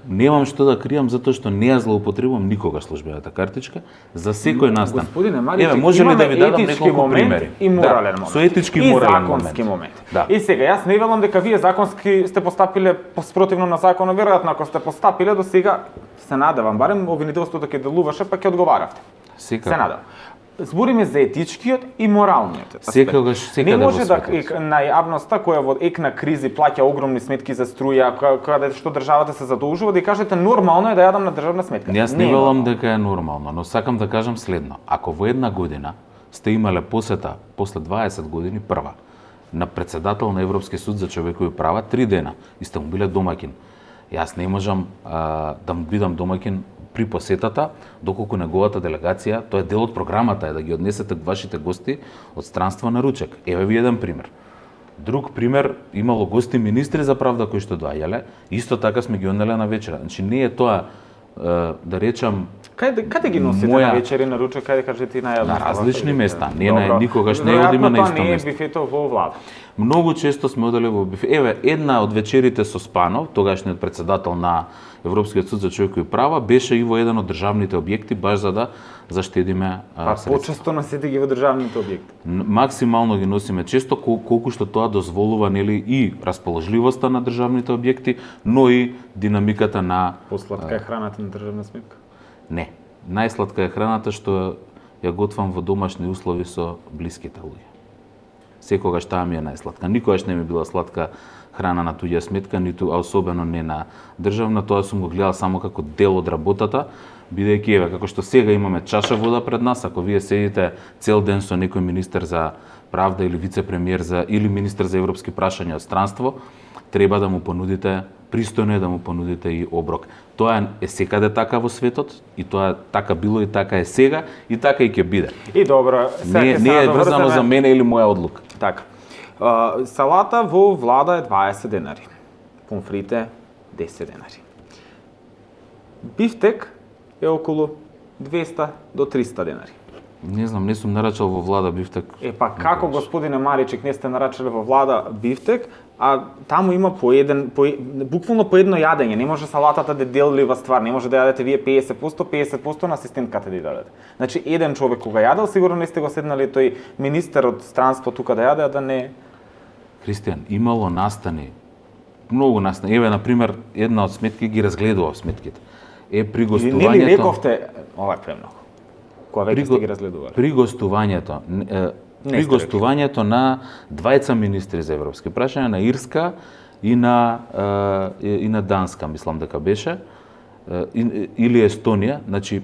немам што да кријам затоа што не ја злоупотребувам никогаш службената картичка за секој настан. Господине Маричек, Еве, може ли имаме да ви дадам етички неколку момент примери? и морален Да, момент. со етички и морален законски момент. Да. И сега, јас не велам дека вие законски сте постапиле спротивно на законот, веројатно ако сте постапиле до сега, се надевам, барем обвинителството ќе делуваше, па ќе одговаравте. Се надевам. Збориме за етичкиот и моралниот аспект. Секогаш, секаде Не во може да светот. на јавноста која во ек на кризи плаќа огромни сметки за струја, каде што државата се задолжува, да ја кажете нормално е да јадам на државна сметка. Јас Не не е велам нормално. дека е нормално, но сакам да кажам следно. Ако во една година сте имале посета после 20 години прва на председател на Европски суд за човекови права 3 дена и сте му биле домаќин. Јас не можам да му бидам домаќин при посетата, доколку неговата делегација, тоа е дел од програмата е да ги однесете вашите гости од странство на ручек. Еве ви еден пример. Друг пример, имало гости министри за правда кои што доаѓале, исто така сме ги однеле на вечера. Значи не е тоа да речам Каде ги носите на вечери, на ручек, каде кажете и најавно? на различни места. Не никогаш не одиме на исто Тоа не е место. бифето во влада. Многу често сме одели во бифе. Еве, една од вечерите со Спанов, тогашниот председател на Европскиот суд за човекови права, беше и во еден од државните објекти, баш за да заштедиме Па средства. почесто носите ги во државните објекти. Максимално ги носиме често, колку што тоа дозволува нели и расположливоста на државните објекти, но и динамиката на Посладка е храната на државна сметка. Не. Најсладка е храната што ја готвам во домашни услови со блиските луѓе. Секогаш таа ми е најсладка. Никогаш не ми била сладка храна на туѓа сметка, ниту, а особено не на државна. Тоа сум го гледал само како дел од работата, бидејќи еве како што сега имаме чаша вода пред нас, ако вие седите цел ден со некој министер за правда или вице-премиер или министер за европски прашања од странство, треба да му понудите, пристојно е да му понудите и оброк. Тоа е секаде така во светот и тоа така било и така е сега и така и ќе биде. И добро, сега ќе се Не е врзано надоврземе. за мене или моја одлука. Така. Салата во влада е 20 денари. помфрите 10 денари. Бифтек е околу 200 до 300 денари. Не знам, не сум нарачал во влада бифтек. Па како, господине Маричек, не сте нарачале во влада бифтек, а таму има буквално по едно јадење, не може салатата да е деллива ствар, не може да јадете вие 50% на асистентката да ја дадете. Значи, еден човек кога јадел, сигурно не сте го седнали тој министер од странство тука да јаде, а да не... Христијан, имало настани, многу настани. Еве, например, една од сметки ги разгледував сметките. При гостувањето... Нели рековте, ова е премногу, кога веќе сте ги разгледували? При гостувањето на двајца министри за европски прашања, на Ирска и на Данска, мислам дека беше, или Естонија, значи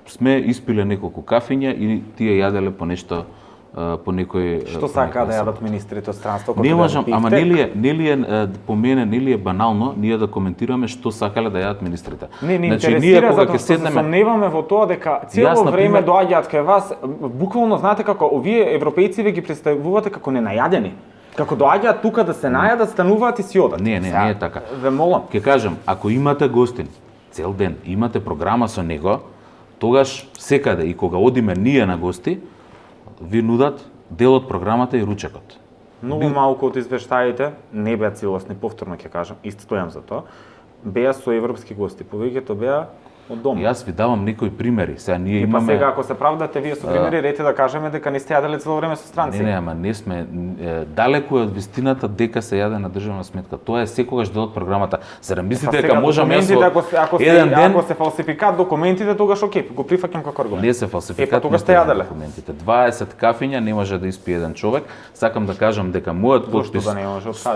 сме испиле неколку кафиња и тие јаделе по нешто, по некој... Што сака да јадат министрите од странство? Не можам, ама нели е по мене, нели е банално ние да коментираме што сакале да јадат министрите. Не интересира, затоа што се сомневаме во тоа дека цело време доаѓаат кај вас, буквално знаете како овие европејци ви ги представувате како ненајадени. Како доаѓаат тука да се најадат, стануваат и си одат. Не е така. Ве молам. Ќе кажам, ако имате гостин цел ден, имате програма со него, тогаш секаде и кога одиме ние на гости, ви нудат дел од програмата и ручекот. Многу малку од извештаите, не беа целосни, повторно ќе кажам, исто стојам за тоа, беа со европски гости, повеќето беа од дома. Јас ви давам некои примери. Сега ние и имаме... па сега ако се правдате вие со примери, рете да кажеме дека не сте јаделе цело време со странци. Не, ама не сме далеку од вистината дека се јаде на државна сметка. Тоа е секогаш дел од програмата. За да мислите дека можам јас ако се фалсификат документите, тогаш окей, го прифаќам како аргумент. Не се фалсификат. Тогаш сте јаделе документите. 20 кафиња не може да испие еден човек. Сакам да кажам дека мојот потпис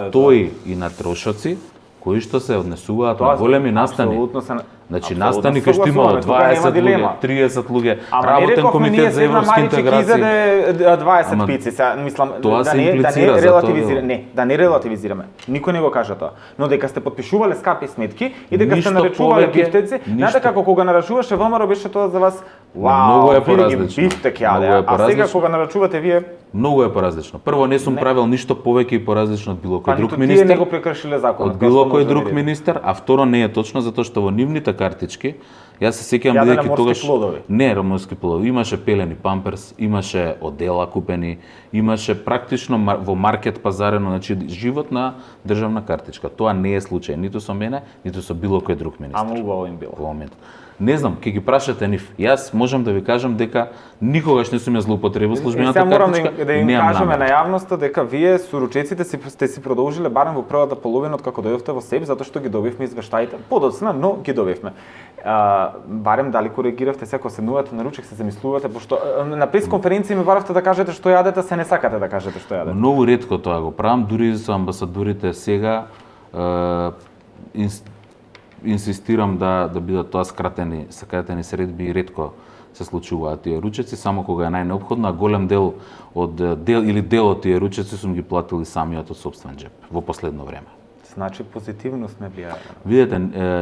стои и на трошоци кои што се однесуваат од големи настани. Значи настани кај што имало 20 луѓе, 30 луѓе, работен комитет за европски интеграции. Ама 20 пици, мислам да не релативизираме. Не, да не релативизираме. Никој не го кажа тоа. Но дека сте потпишувале скапи сметки и дека сте наречувале бифтеци, знаете како кога нарачуваше ВМРО беше тоа за вас многу е поразлично. Бифтек јаде, а сега кога нарачувате вие многу е поразлично. Прво не сум правил ништо повеќе и поразлично од било кој друг тие министер. не го прекршиле законот. Од било кој друг министер, а второ не е точно затоа што во нивните картички, јас се сеќавам бидејќи тогаш не морски плодови, имаше пелени памперс, имаше одела купени, имаше практично во маркет пазарено, значи живот на државна картичка. Тоа не е случај ниту со мене, ниту со било кој друг министер. Ама убаво им било. Во момент. Не знам, ќе ги прашате нив. Јас можам да ви кажам дека никогаш не сум ја злоупотребил службената картичка. Сега морам да им кажеме на јавноста дека вие со ручеците сте си продолжиле барем во првата половина од како дојдовте во СЕП, затоа што ги добивме извештаите. Подоцна, но ги добивме. Барем дали коригиравте се ако седнувате на ручек, се замислувате, пошто на пресконференција ми баравте да кажете што јадете, се не сакате да кажете што јадете. Многу ретко тоа го правам, дури со амбасадорите сега инсистирам да бидат тоа скратени средби и ретко се случуваат тие ручеци, само кога е најнеопходно, а голем дел од од тие ручеци сум ги платили самиот од сопствен джеп во последно време. Значи позитивно сме влијаеле. Видете,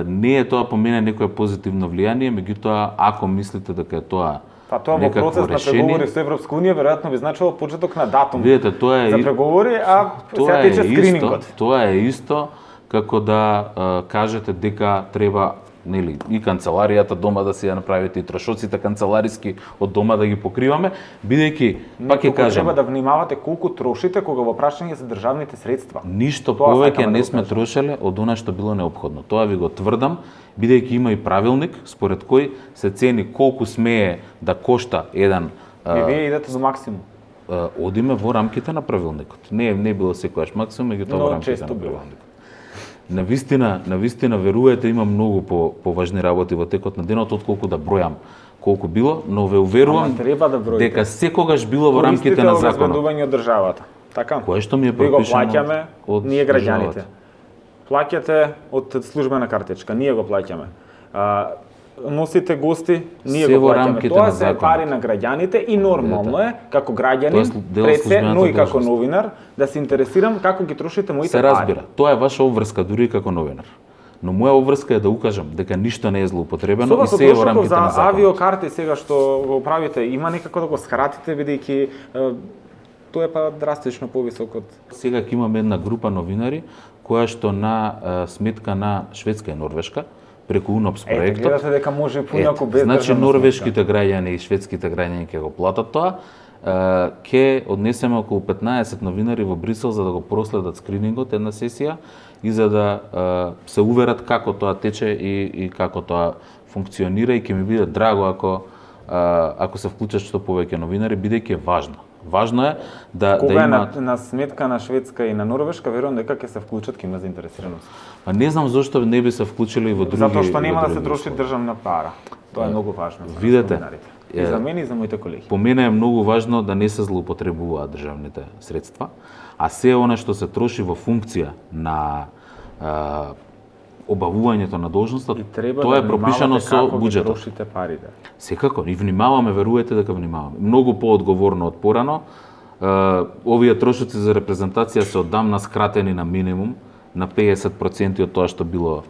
не е тоа по мене некое позитивно влијание, меѓутоа ако мислите дека е тоа тоа во процес на преговори со Европска унија веројатно би значило почеток на датум. Видете, тоа е за преговори, а сега тече скринингот. Тоа е исто како да кажете дека треба нели и канцеларијата дома да си ја направите и трошоците канцелариски од дома да ги покриваме, бидејќи пак ќе кажам, треба да внимавате колку трошите кога во прашање за државните средства. Ништо повеќе не сме трошеле од она што било неопходно. Тоа ви го тврдам, бидејќи има и правилник според кој се цени колку смее да кошта еден. И вие идете за максимум. Одиме во рамките на правилникот. Не било секогаш максимум, меѓутоа во рамките на правилникот. На вистина верувате, има многу поважни работи во текот на денот отколку да бројам колку било, но ве уверувам дека секогаш било во рамките на законот. Обезбедување од државата. Така? Кое што ми е пропишано? Ви го плаќаме од ние граѓаните. Плаќате од службена картичка, ние го плаќаме. Носите гости, ние го плаќаме. Тоа се пари на граѓаните и нормално е како граѓанин, пред се, но и како новинар, да се интересирам како ги трошите моите пари. Се разбира, тоа е ваша обврска дури како новинар. Но моја обврска е да укажам дека ништо не е злоупотребено и се е во рамките на законот. За авиокарти сега што го правите, има некако да го скратите, бидејќи што е па драстично повисок од... Сега ќе имаме една група новинари која што на сметка на Шведска и Норвешка преку УНОПС проектот. Гледате дека може и поинаку без значи државна норвешките граѓани и шведските граѓани ќе го платат тоа. Ќе однесеме околу 15 новинари во Брисел за да го проследат скринингот една сесија и за да се уверат како тоа тече и како тоа функционира, и ќе ми биде драго ако се вклучат што повеќе новинари, бидејќи е важно. Важно е да Кога имаат... е на сметка на Шведска и на Норвешка, верувам дека ќе се вклучат, ќе има заинтересираност. Па не знам зошто не би се вклучили и во други... Затоа што нема да се други троши услови. државна пара. Тоа е многу важно за Видете, новинарите. И за мене и за моите колеги. По мене е многу важно да не се злоупотребуваат државните средства, а се она што се троши во функција на обавувањето на должноста, тоа е пропишано со како буџетот. трошите парите. Секако, и внимаваме, верувате дека внимаваме. Многу поодговорно од порано. Овие трошоци за репрезентација се оддамна скратени на минимум, на 50% од тоа што било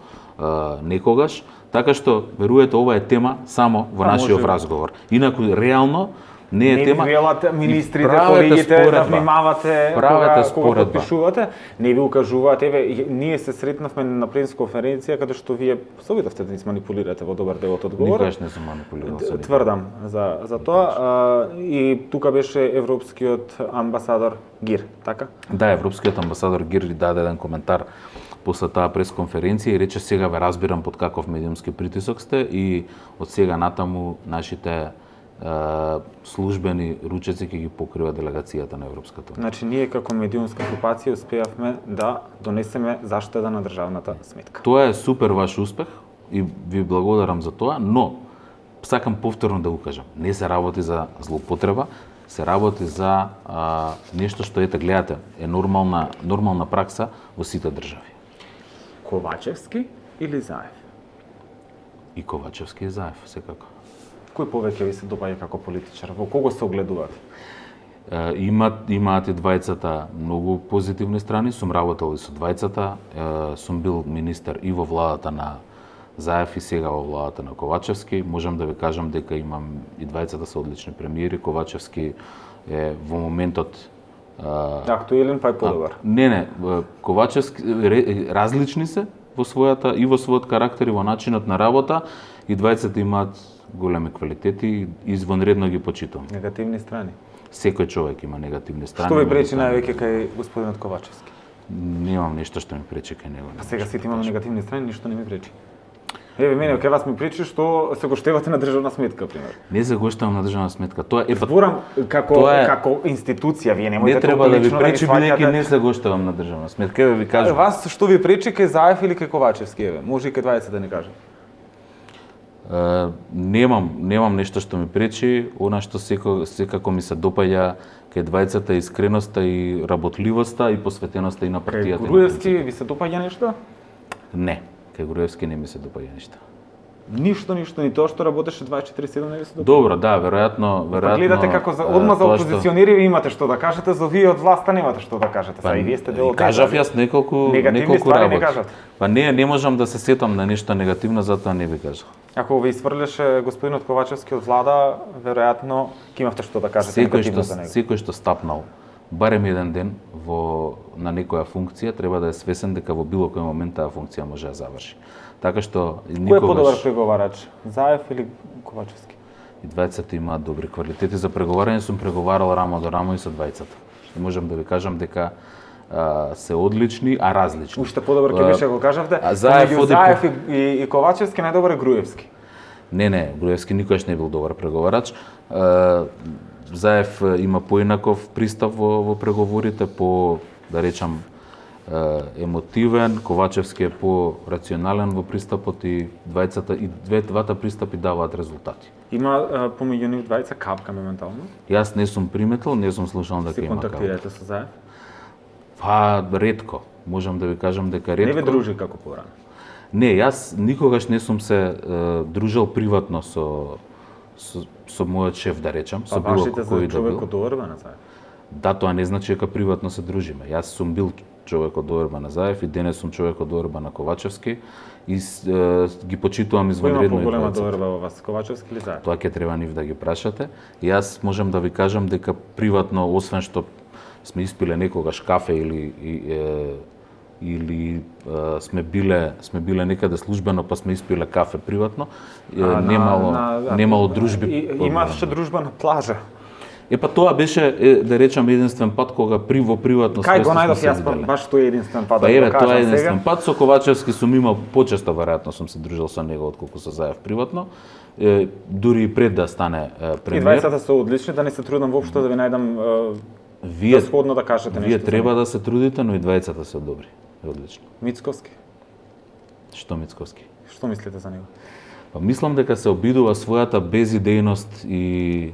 некогаш. Така што, верувате, ова е тема само во нашиот разговор. Инаку, реално, не е тема. Не ви велат министрите, правете колегите, да споредба. внимавате Правете кога споредба. подпишувате. Не ви укажуваат, еве, ние се сретнавме на пресконференција каде што вие се обидовте да ни манипулирате во добар дел од одговорот. Никогаш не сум манипулирал со никого. Тврдам за тоа. И тука беше европскиот амбасадор Гир, така? Да, европскиот амбасадор Гир даде еден коментар после таа пресконференција и рече: сега ве разбирам под каков медиумски притисок сте и од сега натаму нашите службени ручеци ќе ги покрива делегацијата на Европската унија. Значи, ние како медиумска групација успеавме да донесеме заштеда на државната сметка. Тоа е супер ваш успех и ви благодарам за тоа, но сакам повторно да го кажам, не се работи за злоупотреба, се работи за нешто што ете гледате, е нормална пракса во сите држави. Ковачевски или Заев? И Ковачевски и Заев, секако. Кој повеќе ви се допаѓа како политичар? Во кого се огледувате? Имаат и двајцата многу позитивни страни, сум работел и со двајцата, сум бил министер и во владата на Заев и сега во владата на Ковачевски. Можам да ви кажам дека имам и двајцата се одлични премиери. Ковачевски е во моментот Актуелен, па е подобар. Не, Ковачевски различни се во својот карактер и во начинот на работа, и двајцата имаат големи квалитети и извонредно ги почитувам. Негативни страни. Секој човек има негативни страни. Што ви пречи највеќе кај господинот Ковачевски? Немам нешто што ми пречи кај него. А сега сите имаме негативни страни, ништо не ми пречи. Еве, мене кај вас ми пречи што се го штевате на државна сметка, пример. Не се го штевам на државна сметка. Тоа е Зборам како институција, вие немојте не треба да ви лично пречи бидејќи сваќате. не се го штевам на државна сметка. Еве ви кажам. Вас што ви пречи кај Заев или кај Ковачевски, еве? Може и кај двајцата да не кажам. Немам нешто што ми пречи, она што секако ми се допаѓа кај двајцата е искреноста и работливоста и посветеноста и на партијата. Кај Груевски ви се допаѓа нешто? Не, кај Груевски не ми се допаѓа ништо. Ништо, ни тоа што работеше 24/7 не ви се допаѓа. Добро, да, веројатно. Па гледате како одма за тоа опозиционери имате што да кажете, за вие од власта немате што да кажете. Са и вие сте дел од кажав јас неколку ствари не работи. кажат. Па не можам да се сетам на нешто негативно, затоа не ви кажав. Ако ви сврлеше господинот Ковачевски од влада, веројатно ќе имавте што да кажете негативно за него. Секој што стапнал барем еден ден на некоја функција треба да е свесен дека во било кој момент таа функција може да заврши. Така што Кој е подобар преговарач, Заев или Ковачевски? И двајцата имаат добри квалитети за преговарање, сум преговарал рамо до рамо и со двајцата. И можам да ви кажам дека се одлични, а различни. Уште подобар ќе беше го кажавте. Заев и Ковачевски најдобар е Груевски. Не, Груевски никогаш не бил добар преговарач. Заев има поинаков пристап во преговорите, да речам, емотивен, Ковачевски е по-рационален во пристапот и двата пристапи даваат резултати. Има помеѓу нив двајца капка моментално? Јас не сум приметил, не сум слушал дека има капка. Се контактирате со Заев? Па, ретко. Можам да ви кажам дека ретко. Не ве дружи како порано? Не, јас никогаш не сум се дружел приватно со мојот шеф, да речам, со било кој да бил. Вашите за човек од Орбан на Заев? Да, тоа не значи дека приватно се дружиме. Јас сум бил човек од Орбан на Заев и денес сум човек од Орбан на Ковачевски и ги почитувам извонредно. Кој има поголема доверба во вас, Ковачевски или Заев? Тоа ќе треба нив да ги прашате. И јас можам да ви кажам дека приватно, освен што сме испиле некогаш кафе или сме биле некаде службено па сме испиле кафе приватно, немало дружби. Имаше дружба на плажа. Па тоа беше, да речам, единствен пат кога во приватно Кај го сме најдов се јас, виделе. баш тој е единствен пат, Па да еве, го тоа е кажам единствен сега. пат. Со Ковачевски сум имал почесто, веројатно сум се дружил со него отколку со Заев приватно. Дури и пред да стане И премиер. двајцата се одлични, да не се трудам воопшто да ви најдам Вие, сходно да кажете нешто. вие за треба него. да се трудите, но и двајцата се добри. Одлично. Мицковски, Што Мицковски? што мислите за него? Па мислам дека се обидува својата безидејност и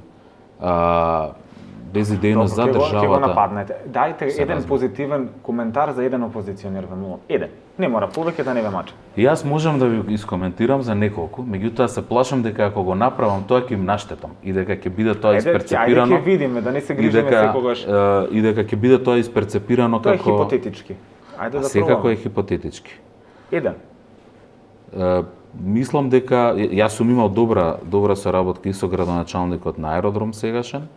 безидејност за Ќе го државата. нападнете. Дајте Се еден разбира. позитивен коментар за еден опозиционер во нула. Еден. Не мора повеќе да не ве мача. Јас можам да ви искоментирам за неколку, меѓутоа се плашам дека ако го направам тоа ќе им наштетам и дека ќе биде тоа Ајде исперцепирано. ќе видиме, да не се и грижиме дека секогаш. и дека ќе биде тоа исперцепирано Тоа е како хипотетички. Ајде да секако пробаме. е хипотетички. Еден. Мислам дека јас сум имал добра соработка и со градоначалникот на аеродром сегашен,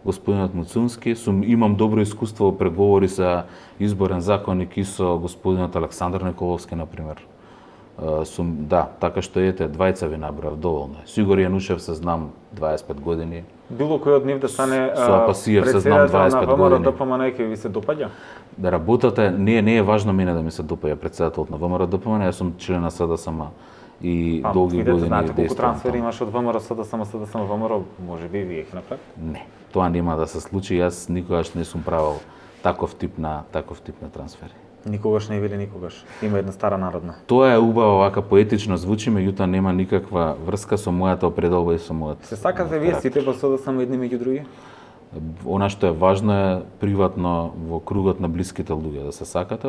господинот Муцунски, имам добро искуство во преговори за изборен законник и со господинот Александар Николовски на пример. Така што ете, двајца ви набрав, доволно е. Сигур Јанушев се знам 25 години. Било кој од нив да стане Со Апасиев се знам председател 25 на ВМРО години. ДПМН ќе ви се допаѓа? Да работата не е важно мене да ми се допаѓа председателот на ВМРО ДПМН, јас сум член на СДСМ и долги видете, години знаете колку действувам трансфери таму. имаш од ВМРО СДСМ ВМРО, може би вие ќе направите? Не, тоа нема да се случи. Јас никогаш не сум правил таков тип на трансфери. Никогаш не били никогаш. Има една стара народна. Тоа е убаво, вака поетично звучи, меѓутоа нема никаква врска со мојата определба и со мојот. Се сакате вие сите во СДСМ едни меѓу други? Она што е важно е приватно во кругот на блиските луѓе да се сакате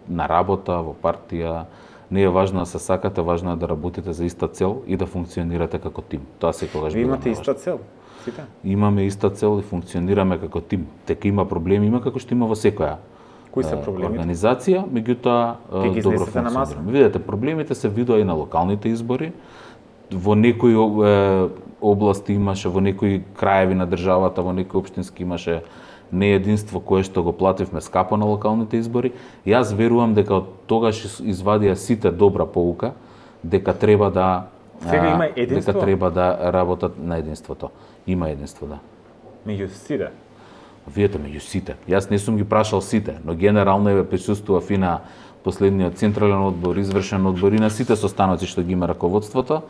на работа, во партија. Не е важно да се сакате, важно е да работите за иста цел и да функционирате како тим. Тоа секогаш Вие било имате најважно. иста цел, сите? Имаме иста цел и функционираме како тим. Дека има проблеми, има како што има во секоја Кои се проблемите? организација, меѓутоа Ќе ги добро изнесете на маса? функционираме. Видете, проблемите се видоа и на локалните избори. Во некои области имаше, во некои краеви на државата, во некои општински имаше неединство кое што го плативме скапо на локалните избори. Јас верувам дека од тогаш извадија сите добра поука, дека треба да Сега има единство? дека треба да работат на единството. Има единство, да. Меѓу сите. Видете, меѓу сите. Јас не сум ги прашал сите, но генерално еве присуствував и на последниот централен одбор, извршен одбор и на сите состаноци што ги има раководството,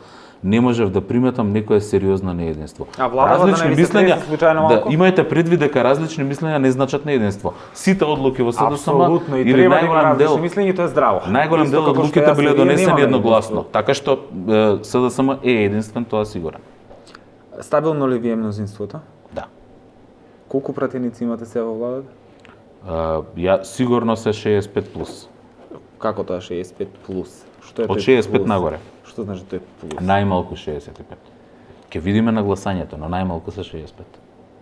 не можев да приметам некое сериозно неединство. А владава да не ви се тресе случајно малку? Имајте предвид дека различни мислења не значат неединство. Сите одлуки во СДСМ Апсолутно, и или треба да има најголем дел различни мислења, и тоа е здраво. најголем Исто дел од како што одлуките јас и биле вие донесени немаме едногласно. единство. Така што СДСМ е единствен, тоа сигурен. Стабилно ли ви е мнозинството? Да. Колку пратеници имате сега во владата? Ја сигурно се 65 плюс. Како тоа 65 плюс? Што е Од тој 65 плюс? нагоре. Што значи тој плюс? Најмалку 65. Ќе видиме на гласањето, но најмалку се 65.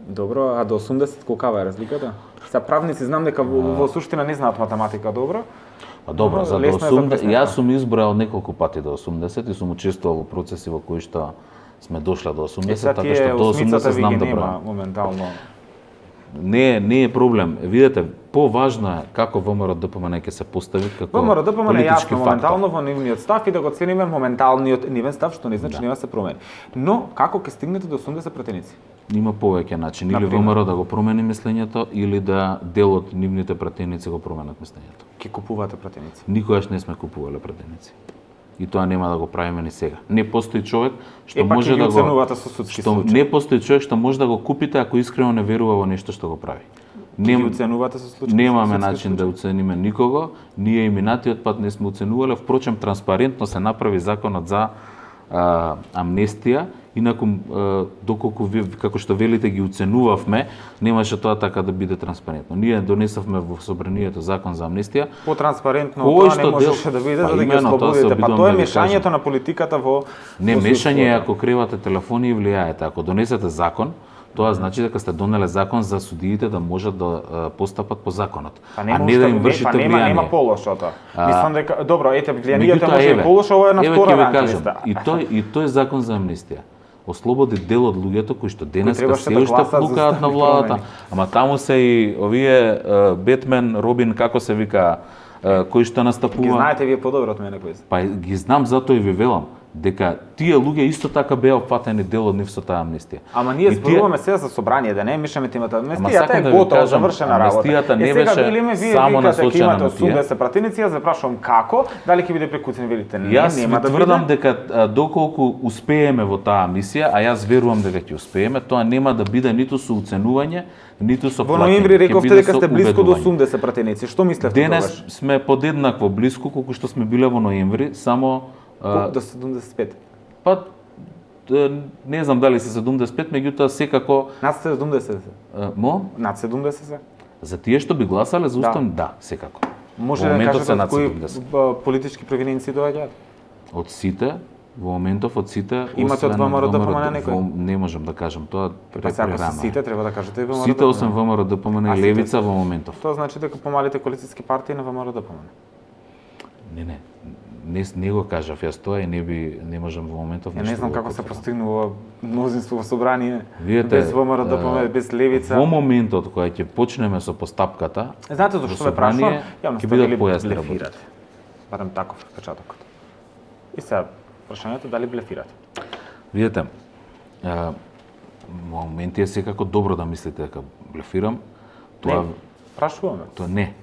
Добро, а до 80 колкава е разликата? Са правници знам дека во суштина не знаат математика добро. А добро, за до Лесно е за 80, преснета. јас сум избројал неколку пати до 80 и сум учествувал во процеси во кои што сме дошле до 80, Сега така тие што до 80 осмицата ви знам ги да нема бројам. моментално. Не е проблем. Видете, поважно е како ВМРО ДПМН ќе се постави како ВМРО ДПМН е политички јасно фактор. моментално во нивниот став и да го цениме моменталниот нивен став, што не значи Да. нема да се промени. Но како ќе стигнете до 80 пратеници? Има повеќе начини. Или Например? ВМРО да го промени мислењето, или да дел од нивните пратеници го променат мислењето. Ќе купувате пратеници. Никогаш не сме купувале пратеници. И тоа нема да го правиме ни сега. Не постои човек што Епак може ќе ги да го оценувате со судски случаи. не постои човек што може да го купите ако искрено не верува во нешто што го прави. Ќе ги оценувате со случаи. Немаме со судски начин да случаи. оцениме никого, ние и минатиот пат не сме оценувале, впрочем транспарентно се направи законот за амнестија, инаку доколку ви, како што велите ги оценувавме, немаше тоа така да биде транспарентно. Ние донесовме во собранието закон за амнестија. Потранспарентно Кој тоа што не можеше дел- да биде Па за да ги именно, тоа се ослободите. Па обидувам тоа е да ви мешањето кажам. на политиката во Не во мешање е судството. ако кривате телефони и влијаете. Ако донесете закон, тоа значи дека сте донеле закон за судиите да можат да постапат по законот, Па а нема не да уште- им вршите нема влијание. полошо тоа. Мислам дека добро, ете влијанието Меѓутоа, може и полошо, ова е на еве втора ќе ви ранка кажам, листа. и тој закон за амнестија ослободи дел од луѓето кои што денеска требаше се да уште гласат за плукаат на уставни владата, промени. ама таму се и овие Бетмен, Робин, како се вика, кои што настапува. Ги знаете вие подобро од мене кои се. Па ги знам, затоа и ви велам дека тие луѓе исто така беа опфатени дел од нив со таа амнестија. Ама ние И зборуваме сега за собрание, да не мишаме темата. Амнестијата сакам е да ви готова, кажам, завршена работа. амнестијата не сега беше билиме вие само викате дека насочена имате на тие. 80 пратеници, јас запрашувам како, дали ќе биде прекуцен, велите не, Јас нема ви да тврдам биде. дека доколку успееме во таа мисија, а јас верувам дека ќе успееме, тоа нема да биде ниту со уценување, ниту со Во плаќање. ноември Ќе рековте биде дека со сте близко до убедување. 80 пратеници. Што мислевте Денес тогаш? сме подеднакво близко колку што сме биле во ноември, само До 75. па не знам дали се 75, меѓутоа секако Над 70. Над 70 се. за тие што би гласале за уставни, да, секако. Може Во да моментов кажете се од над кои 70. политички провиненци доаѓаат? Од сите, во моментов од сите, Имате од освен ВМРО да ВМРО, помане некој? Не можам да кажам тоа, Па сега ако прерано се е. сите треба да кажете и ВМРО. Сите освен ВМРО да А помане сите? левица во моментов. Тоа значи дека помалите коалициски партии на ВМРО да помане. Не го кажав јас тоа и не можам во моментов Ја ништо не знам да го како се потврдам. постигнува мнозинство во собрание Видете, без ВМРО да помане, без левица. Во моментот кога ќе почнеме со постапката, Знаете во зашто ве прашувам? собрание, ќе бидат појасни работи. блефирате. Барем таков е впечатокот. И сега, прашањето дали блефирате? Видете, во моменти е секако добро да мислите дека блефирам. Тоа Прашуваме. тоа не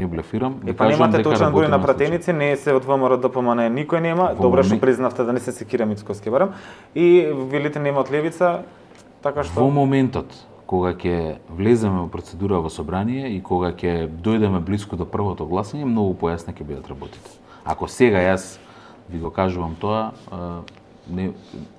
блефирам. Е, па немате точен број на пратеници, не се од ВМРО да помане, никој нема. Во Добро што момент- признавте да не се секира Мицкоски барем. И велите нема од левица, така Во што моментот кога ќе влеземе во процедура во собрание и кога ќе дојдеме близко до првото гласање, многу појасни ќе бидат работите. Ако сега јас ви го кажувам тоа,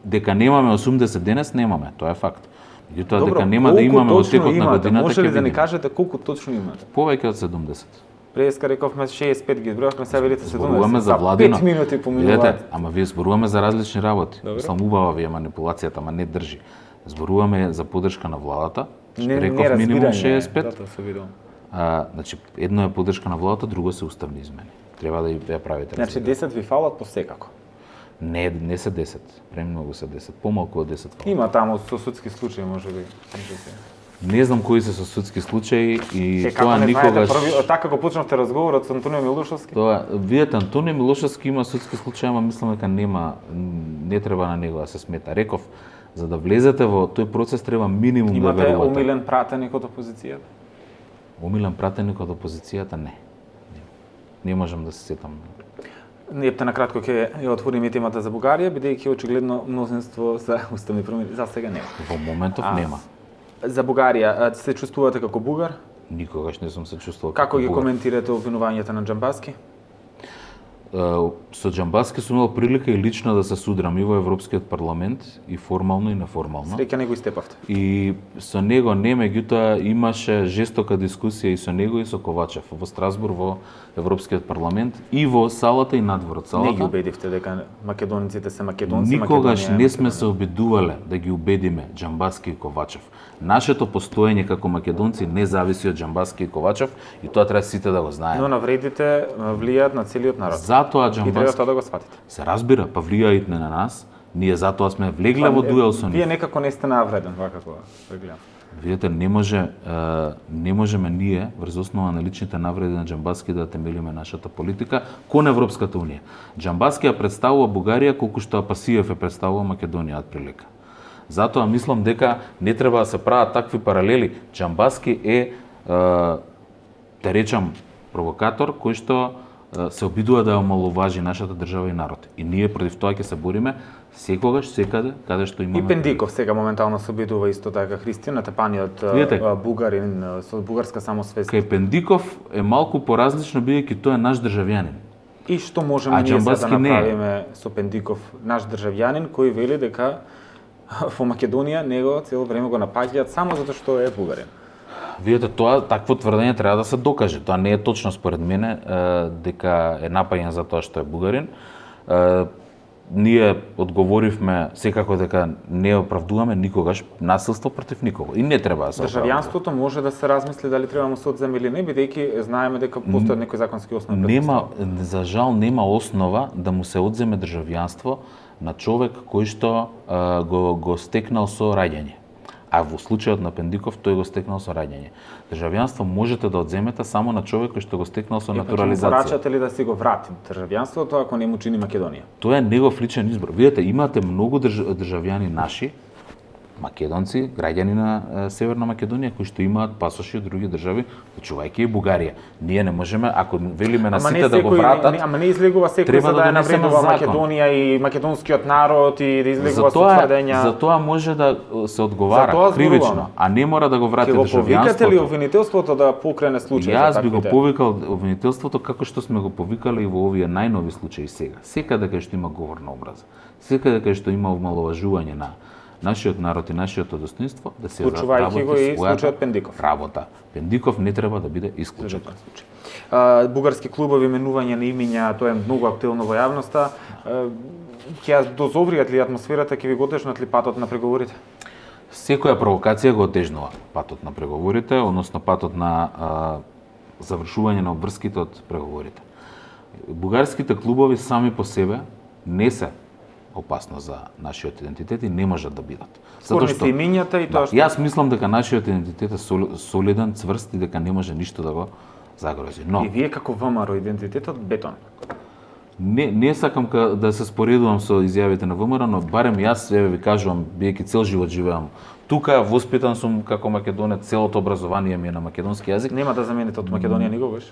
дека немаме 80 денес, немаме, тоа е факт. Меѓутоа дека нема да колку имаме во точно текот на имате? годината Може ли ќе да ни видиме. кажете колку точно имате? Повеќе од 70. Преска рековме 65 ги збројавме, сега велите 70. Зборуваме за владино. 5 минути Видете, поминуваат. ама вие зборуваме за различни работи. Добро. Мислам убава ви е манипулацијата, ама не држи. Зборуваме за поддршка на владата. Не Реков минимум 65. Затоа се видам. Значи, едно е поддршка на владата, друго се уставни измени. Треба да ја правите. Значи 10 ви фалат по секако. Не се 10, премногу се 10, помалку од 10 фала. Има таму со судски случаи можеби. Не знам кои се со судски случаи и Како тоа не никогаш... знаете први, така го почнавте разговорот со Антонио Милушевски? Тоа, видете, Антонио Милошевски има судски случаи, ама мислам дека не треба на него да се смета. Реков, за да влезете во тој процес треба минимум да Имате верувате. омилен пратеник од опозицијата? Омилен пратеник од опозицијата? Не. Не можам да се сетам. Епте на кратко ќе ја отвориме темата за Бугарија, бидејќи очигледно мнозинство за уставни промени за сега нема. Во моментов нема. За Бугарија се чувствувате како бугар? Никогаш не сум се чувствувал Како ги бугар. коментирате обвинувањата на Џамбаски? Со Џамбаски сум имал прилика и лично да се судрам и во Европскиот парламент, и формално и неформално. Среќа него истепавте. И со него не, меѓутоа имаше жестока дискусија и со него и со Ковачев во Страсбург во Европскиот парламент и во салата и надвор од салата. Не ги убедивте дека македонците се македонци, Никогаш Македонија е не сме Македонија. се обидувале да ги убедиме Џамбаски и Ковачев. Нашето постоење како македонци не зависи од Џамбаски и Ковачев и тоа треба сите да го знаеме. Но навредите влијаат на целиот народ. Затоа И треба Џамбаски тоа да го сватите. се разбира, па влијаат на нас. Ние затоа сме влегле во дуел со нив. Вие некако не сте навреден, вака како да гледам. Видете, не можеме ние врз основа на личните навреди на Џамбаски да темелиме нашата политика кон Европската унија. Џамбаски ја представува Бугарија колку што Апасиев ја представува Македонија од прилика. Затоа мислам дека не треба да се прават такви паралели. Џамбаски е, да речам, провокатор кој што се обидува да ја омаловажи нашата држава и народ. И ние против тоа ќе се бориме секогаш, секаде, каде што имаме. И Пендиков сега моментално се обидува исто така Христијан, натепаниот Видете. бугарин со бугарска самосвест. Кај Пендиков е малку поразлично бидејќи тој е наш државјанин. И што можеме А ние сега Џамбаски да не е. направиме со Пендиков, наш државјанин кој вели дека во Македонија него цело време го напаѓаат само затоа што е бугарин. Видете, такво тврдење треба да се докаже. Тоа не е точно според мене дека е напаѓан за тоа што е бугарин. Ние одговоривме секако дека не оправдуваме никогаш насилство против никого и не треба да се оправдува. Државјанството може да се размисли дали треба му се одземе или не, бидејќи знаеме дека постојат некои законски основи. За жал нема основа да му се одземе државјанство на човек кој што го стекнал со раѓање. А во случајот на Пендиков тој го стекнал со раѓање. Државјанство можете да одземете само на човек кој што го стекнал со натурализација. Порачате ли да си го врати државјанството ако не му чини Македонија? Тоа е негов личен избор. Видете, имате многу државјани наши, македонци, граѓани на Северна Македонија кои што имаат пасоши од други држави, почувајќи и Бугарија. Ние не можеме, ако велиме на сите да го вратат, ама не излегува секој за да ја навредува Македонија и македонскиот народ и да излегува со тврдења. За тоа може да се одговара кривично, а не мора да го врати државјанството. Ќе го повикате ли обвинителството да покрене случај за такви? Јас би го повикал обвинителството како што сме го повикале и во овие најнови случаи сега. Секаде кај што има говор на омраза, секаде кај што има омаловажување на нашиот народ и нашиото достоинство, да се работи го и случајот Пендиков. Работа. Пендиков не треба да биде исклучен. Бугарски клубови, менување на имиња, тоа е многу актуелно во јавноста. Ќе дозовриат ли атмосферата, ќе ви го отежнат ли патот на преговорите? Секоја провокација го отежнува патот на преговорите, односно патот на завршување на обврските од преговорите. Бугарските клубови сами по себе не се опасно за нашиот идентитет и не можат да бидат. Затоа што имињата и тоа што јас мислам дека нашиот идентитет е солиден, цврст и дека не може ништо да го загрози. Но и вие како ВМРО идентитетот бетон. Не сакам да се споредувам со изјавите на ВМРО, но барем јас ви кажувам, биејќи цел живот живеам тука, воспитан сум како македонец, целото образование ми е на македонски јазик. Нема да замените од Македонија никогаш?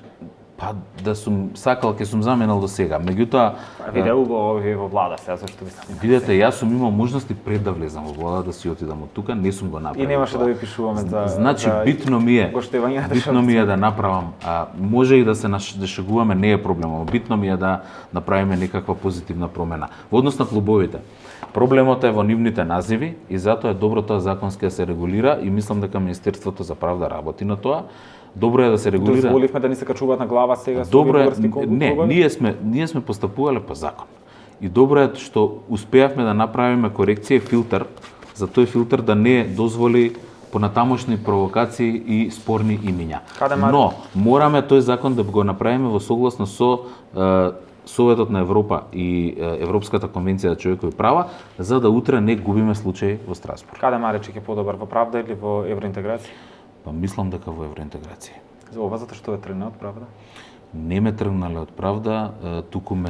Па да сум сакал, ќе сум заменал до сега. Меѓутоа, виде убаво во влада сега, зашто ви сакам. Видете, јас сум имал можности пред да влезам во влада да си отидам од тука, не сум го направил. И немаше да ви пишуваме за Значи битно ми е да направам, може и да се шегуваме, не е проблем, битно ми е да направиме некаква позитивна промена. Во однос на клубовите, проблемот е во нивните називи и затоа е добро тоа законски да се регулира и мислам дека Министерството за правда работи на тоа. Добро е да се регулира. Дозволивме да ни се качуваат на глава сега со бугарски клубови? Не, ние сме постапувале по закон. И добро е што успеавме да направиме корекција и филтер, за тој филтер да не дозволи понатамошни провокации и спорни имиња. Но мораме тој закон да го направиме во согласно со Советот на Европа и Европската конвенција за човекови права, за да утре не губиме случај во Страсбург. Каде Маречек е подобар, во правда или во евроинтеграција? Па мислам дека во евроинтеграција. За ова затоа што ве тргна од правда? Не ме тргнале од правда, туку ме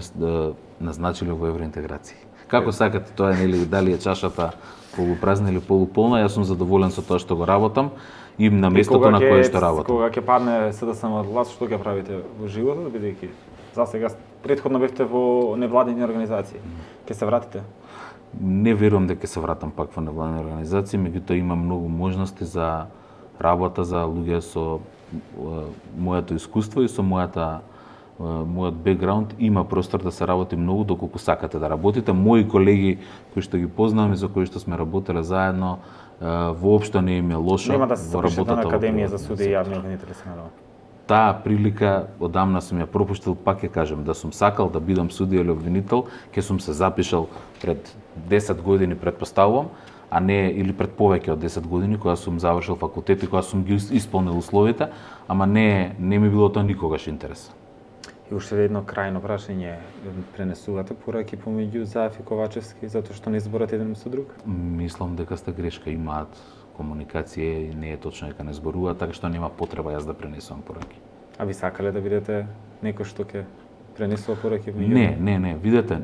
назначиле во евроинтеграција. Како сакате тоа, нели, дали е чашата полупразна или полуполна, јас сум задоволен со тоа што го работам и на местото на кое што работам. Кога ќе падне СДСМ од власт, што ќе правите во животот, бидејќи за сега претходно бевте во невладини организации? Ќе се вратите? Не верувам дека се вратам пак во невладини организации, меѓутоа има многу можности за работа за луѓе со моето искуство и со мојот бекграунд. Има простор да се работи многу доколку сакате да работите. Мои колеги кои што ги познавам и за кои што сме работеле заедно, воопшто не им е лошо во работата. Нема да се запишете на Академија за суди и јавни обвинители, се надевам. Таа прилика одамна сум ја пропуштил, пак ќе кажем, да сум сакал да бидам судија или обвинител, ќе сум се запишал пред 10 години, предпоставувам, а не или пред повеќе од 10 години, кога сум завршил факултет и кога сум ги исполнил условите, ама не ми било тоа никогаш интерес. И уште едно крајно прашање, пренесувате пораки помеѓу Заев и Ковачевски затоа што не зборат еден со друг? Мислам дека сте грешка, имаат комуникација и не е точно дека не зборуваат, така што нема потреба јас да пренесувам пораки. А ви сакале да бидете некој што ќе пренесува пораки меѓу? Не, видете,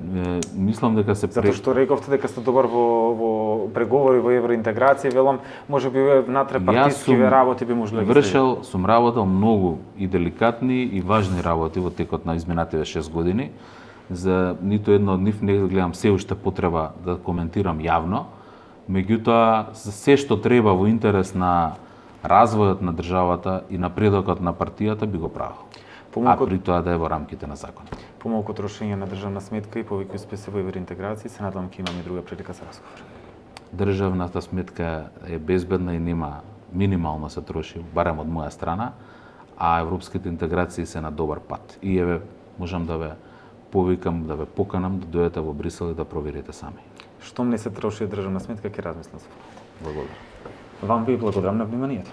мислам дека се Затоа што рековте дека сте добар во преговори во евроинтеграција, велам, можеби внатре партиски работи би можеле да вршел, сум работел многу и деликатни и важни работи во текот на изминативе 6 години. За ниту едно од нив не гледам се уште потреба да коментирам јавно. Меѓутоа, се што треба во интерес на развојот на државата и напредокот на партијата би го правил. А при тоа да е во рамките на закон. Помалку трошење на државна сметка и повеќе успеси во евроинтеграција, се надевам ќе имаме друга прилика за разговор. Државната сметка е безбедна и нема минимално се троши, барем од моја страна, а европските интеграции се на добар пат. И еве, можам да ве повикам, да ве поканам да дојдете во Брисел и да проверите сами. Штом не се троши државна сметка, ќе размислам. Благодарам. Вам ви благодарам на вниманието.